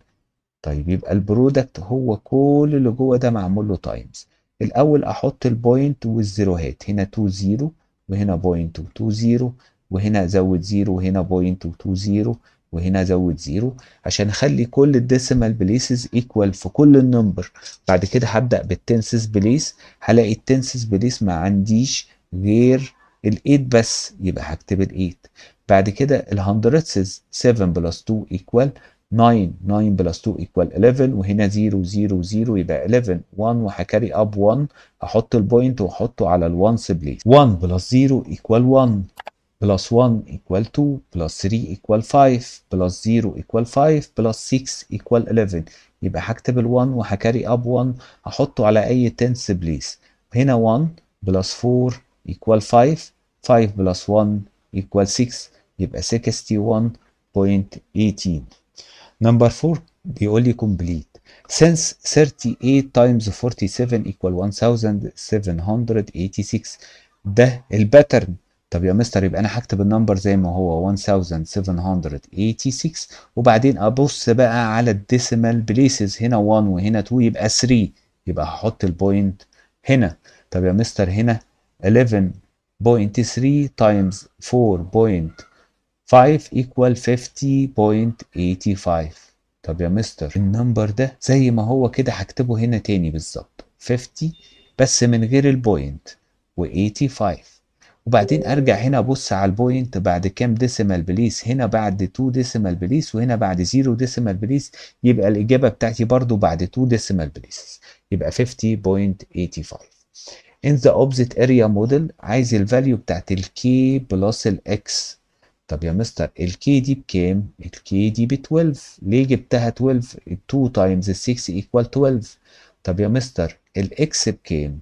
طيب يبقى البرودكت هو كل اللي جوه ده معمول له تايمز. الاول احط البوينت والزيروهات، هنا 2 0 وهنا بوينت و2 0 وهنا ازود 0 وهنا بوينت و2 0 وهنا ازود 0 عشان اخلي كل الديسيمال بليسز ايكوال في كل النمبر. بعد كده هبدا بالتنسز بليس، هلاقي التنسز بليس ما عنديش غير ال8 بس يبقى هكتب ال8. بعد كده الهندردسز 7 بلس 2 ايكوال 9. 9 بلس 2 equal 11 وهنا 0 0 0 يبقى 11. 1 وهكاري اب 1 احط البوينت واحطه على الوانس بليس. 1 بلس 0 equal 1 بلس 1 equal 2 بلس 3 equal 5 بلس 0 equal 5 بلس 6 equal 11. يبقى هكتب ال1 وهكاري اب 1 احطه على اي تنس بليس. هنا 1 بلس 4 equal 5. 5 بلس 1 equal 6 يبقى 61.18. نمبر 4 بيقول لي complete. Since 38 times 47 equal 1786. ده الباترن. طب يا مستر يبقى انا هكتب النمبر زي ما هو 1786 وبعدين ابص بقى على الديسيمال بليسز، هنا 1 وهنا 2 يبقى 3 يبقى هحط البوينت هنا. طب يا مستر هنا 11.3 times 4.5 equal 50.85. طب يا مستر النمبر ده زي ما هو كده هكتبه هنا تاني بالظبط 50 بس من غير البوينت و85 وبعدين ارجع هنا ابص على البوينت بعد كام ديسيمال بليس. هنا بعد 2 ديسيمال بليس وهنا بعد 0 ديسيمال بليس يبقى الاجابه بتاعتي برضو بعد 2 ديسيمال بليس يبقى 50.85. in the opposite area model عايز الفاليو بتاعت الكي بلس الاكس. طب يا مستر الكي دي بكام؟ الكي دي ب 12. ليه جبتها 12؟ 2 تايمز 6 equal 12. طب يا مستر الاكس بكام؟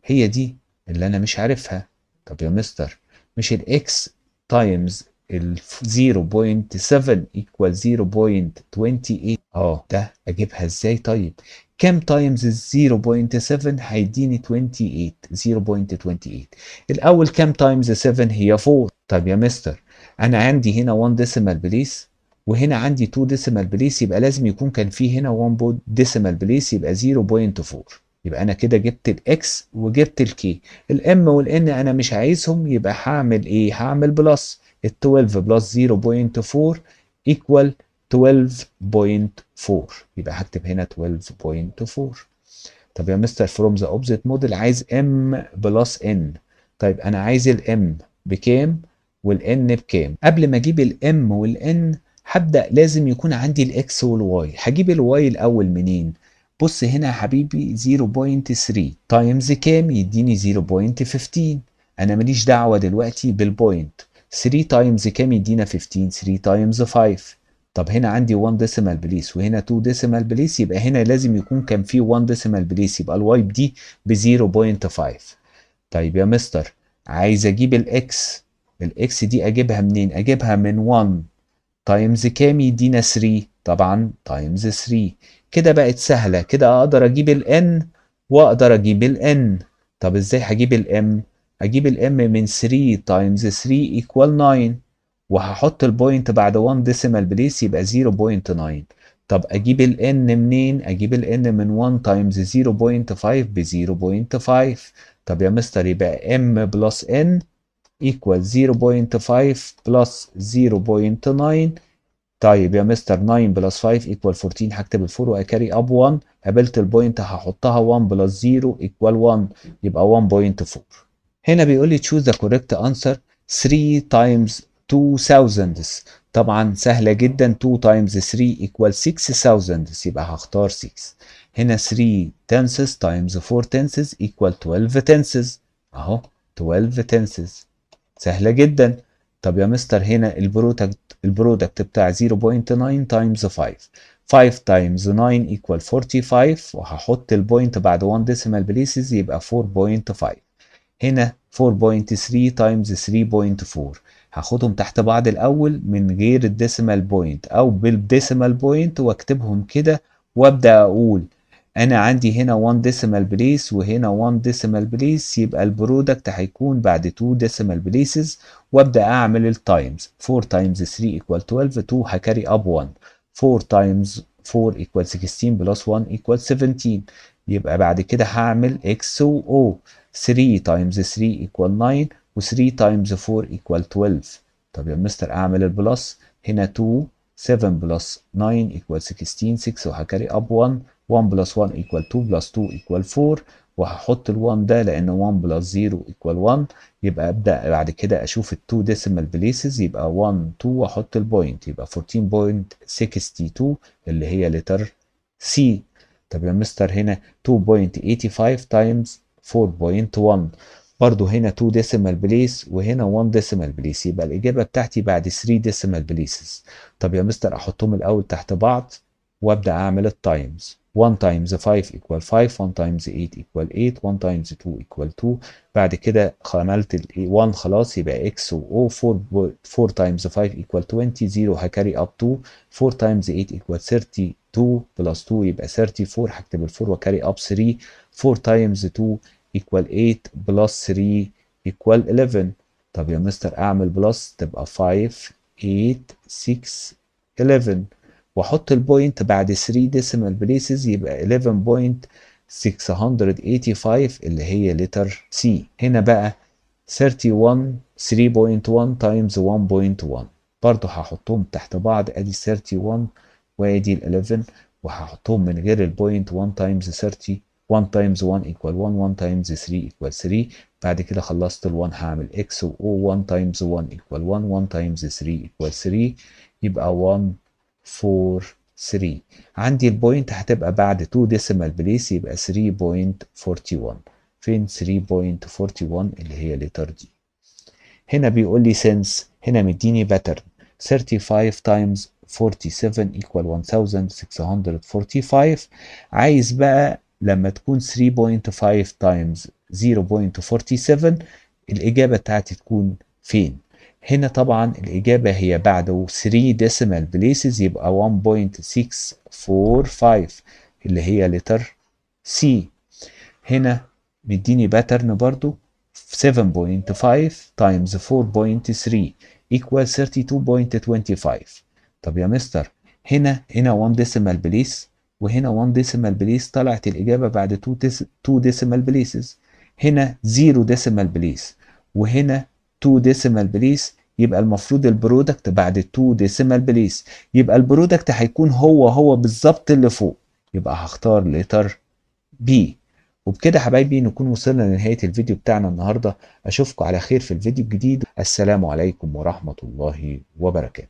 هي دي اللي انا مش عارفها. طب يا مستر مش الاكس تايمز ال 0.7 equal 0.28. ده اجيبها ازاي طيب؟ كام تايمز ال 0.7 هيديني 28. 0.28. الاول كام تايمز 7 هي 4. طب يا مستر انا عندي هنا 1 ديسيمال بليس وهنا عندي 2 ديسيمال بليس يبقى لازم يكون كان في هنا 1 ديسيمال بليس يبقى 0.4. يبقى انا كده جبت الاكس وجبت الكي. الام والان انا مش عايزهم يبقى هعمل ايه؟ هعمل بلس ال 12 بلس 0.4 equal 12.4 يبقى هكتب هنا 12.4. طب يا مستر فروم ذا اوبجكت موديل عايز ام بلس ان. طيب انا عايز الام بكام والان بكام؟ قبل ما اجيب الام والان هبدا لازم يكون عندي الاكس والواي. هجيب الواي الاول منين؟ بص هنا يا حبيبي 0.3 تايمز كام؟ يديني 0.15. انا ماليش دعوه دلوقتي بالبوينت. 3 تايمز كام؟ يدينا 15. 3 تايمز 5. طب هنا عندي 1 ديسيمال بليس وهنا 2 ديسيمال بليس يبقى هنا لازم يكون كان في 1 ديسيمال بليس يبقى الواي دي ب 0.5. طيب يا مستر عايز اجيب الاكس. الاكس دي اجيبها منين؟ اجيبها من 1 تايمز كام؟ يدينا 3. طبعا تايمز 3. كده بقت سهله، كده اقدر اجيب الان واقدر اجيب الان. طب ازاي هجيب الام؟ اجيب الام من 3 تايمز 3 equal 9 وهحط البوينت بعد 1 ديسيمال بليس يبقى 0.9. طب اجيب الان منين؟ اجيب الان من 1 تايمز 0.5 ب 0.5. طب يا مستر يبقى ام بلس ان equal 0.5 بلس 0.9. طيب يا مستر 9 بلس 5 equal 14. هكتب الفور واكاري اب 1. قابلت البوينت هحطها 1 بلس 0 equal 1 يبقى 1.4. هنا بيقول لي choose the correct answer 3 times 2000. طبعا سهلة جدا. 2 times 3 equal 6000 يبقى هختار 6. هنا 3 tenths times 4 tenths equal 12 tenths اهو 12 tenths سهلة جدا. طب يا مستر هنا البرودكت بتاع 0.9 times 5 5 times 9 equal 45 وهحط البوينت بعد 1 decimal places يبقى 4.5. هنا 4.3 times 3.4 هاخدهم تحت بعض الأول من غير الديسيمال بوينت أو بالديسيمال بوينت واكتبهم كده وابدأ أقول أنا عندي هنا 1 ديسيمال بليس وهنا 1 ديسيمال بليس يبقى البرودكت هيكون بعد 2 ديسيمال بليسز وابدأ أعمل التايمز 4 times 3 equal 12 2 هكاري أب 1 4 times 4 equal 16 plus 1 equal 17 يبقى بعد كده هعمل x و o 3 times 3 equal 9 و 3 times 4 equal 12. طب يا مستر اعمل البلس هنا 2 7 plus 9 equal 16 6 وهكاري up 1 1 plus 1 equal 2 plus 2 equal 4 وهحط ال 1 ده لان 1 plus 0 equal 1 يبقى ابدا بعد كده اشوف ال 2 decimal places يبقى 1 2 واحط البوينت يبقى 14.62 اللي هي لتر C. طب يا مستر هنا 2.85 times 4.1 برضو هنا 2 decimal place وهنا 1 decimal place يبقى الإجابة بتاعتي بعد 3 decimal places. طب يا مستر أحطهم الأول تحت بعض وأبدأ أعمل التايمز 1 times 5 equal 5 1 times 8 equal 8 1 times 2 equal 2 بعد كده عملت ال 1 خلاص يبقى x و o 4 times 5 equal 20 0 هكاري up 2 4 times 8 equal 32 plus 2 يبقى 34 هكتب ال 4 وكاري up 3 4 times 2 equal 8 plus 3 equal 11. طب يا مستر اعمل بلس تبقى 5 8 6 11 واحط البوينت بعد 3 decimal places يبقى 11.685 اللي هي لتر C. هنا بقى 31 3.1 times 1.1 برضه هحطهم تحت بعض ادي 31 وادي ال 11 وهحطهم من غير البوينت 1 times 30 1 times 1 equal 1 1 times 3 equal 3 بعد كده خلصت ال 1 هعمل x و o 1 times 1 equal 1 1 times 3 equal 3 يبقى 1 4 3 عندي البوينت هتبقى بعد 2 decimal place يبقى 3.41 فين 3.41 اللي هي لتر دي. هنا بيقول لي since هنا مديني pattern 35 times 47 equal 1645 عايز بقى لما تكون 3.5 times 0.47 الإجابة بتاعتي تكون فين؟ هنا طبعا الإجابة هي بعد 3 decimal places يبقى 1.645 اللي هي لتر C. هنا مديني باترن برضو 7.5 times 4.3 equal 32.25. طب يا مستر هنا 1 decimal place وهنا 1 decimal place طلعت الإجابة بعد 2 decimal places. هنا 0 decimal place وهنا 2 decimal place يبقى المفروض البرودكت بعد 2 decimal place يبقى البرودكت هيكون هو بالظبط اللي فوق يبقى هختار لتر B. وبكده حبايبي نكون وصلنا لنهاية الفيديو بتاعنا النهاردة. أشوفكم على خير في الفيديو الجديد. السلام عليكم ورحمة الله وبركاته.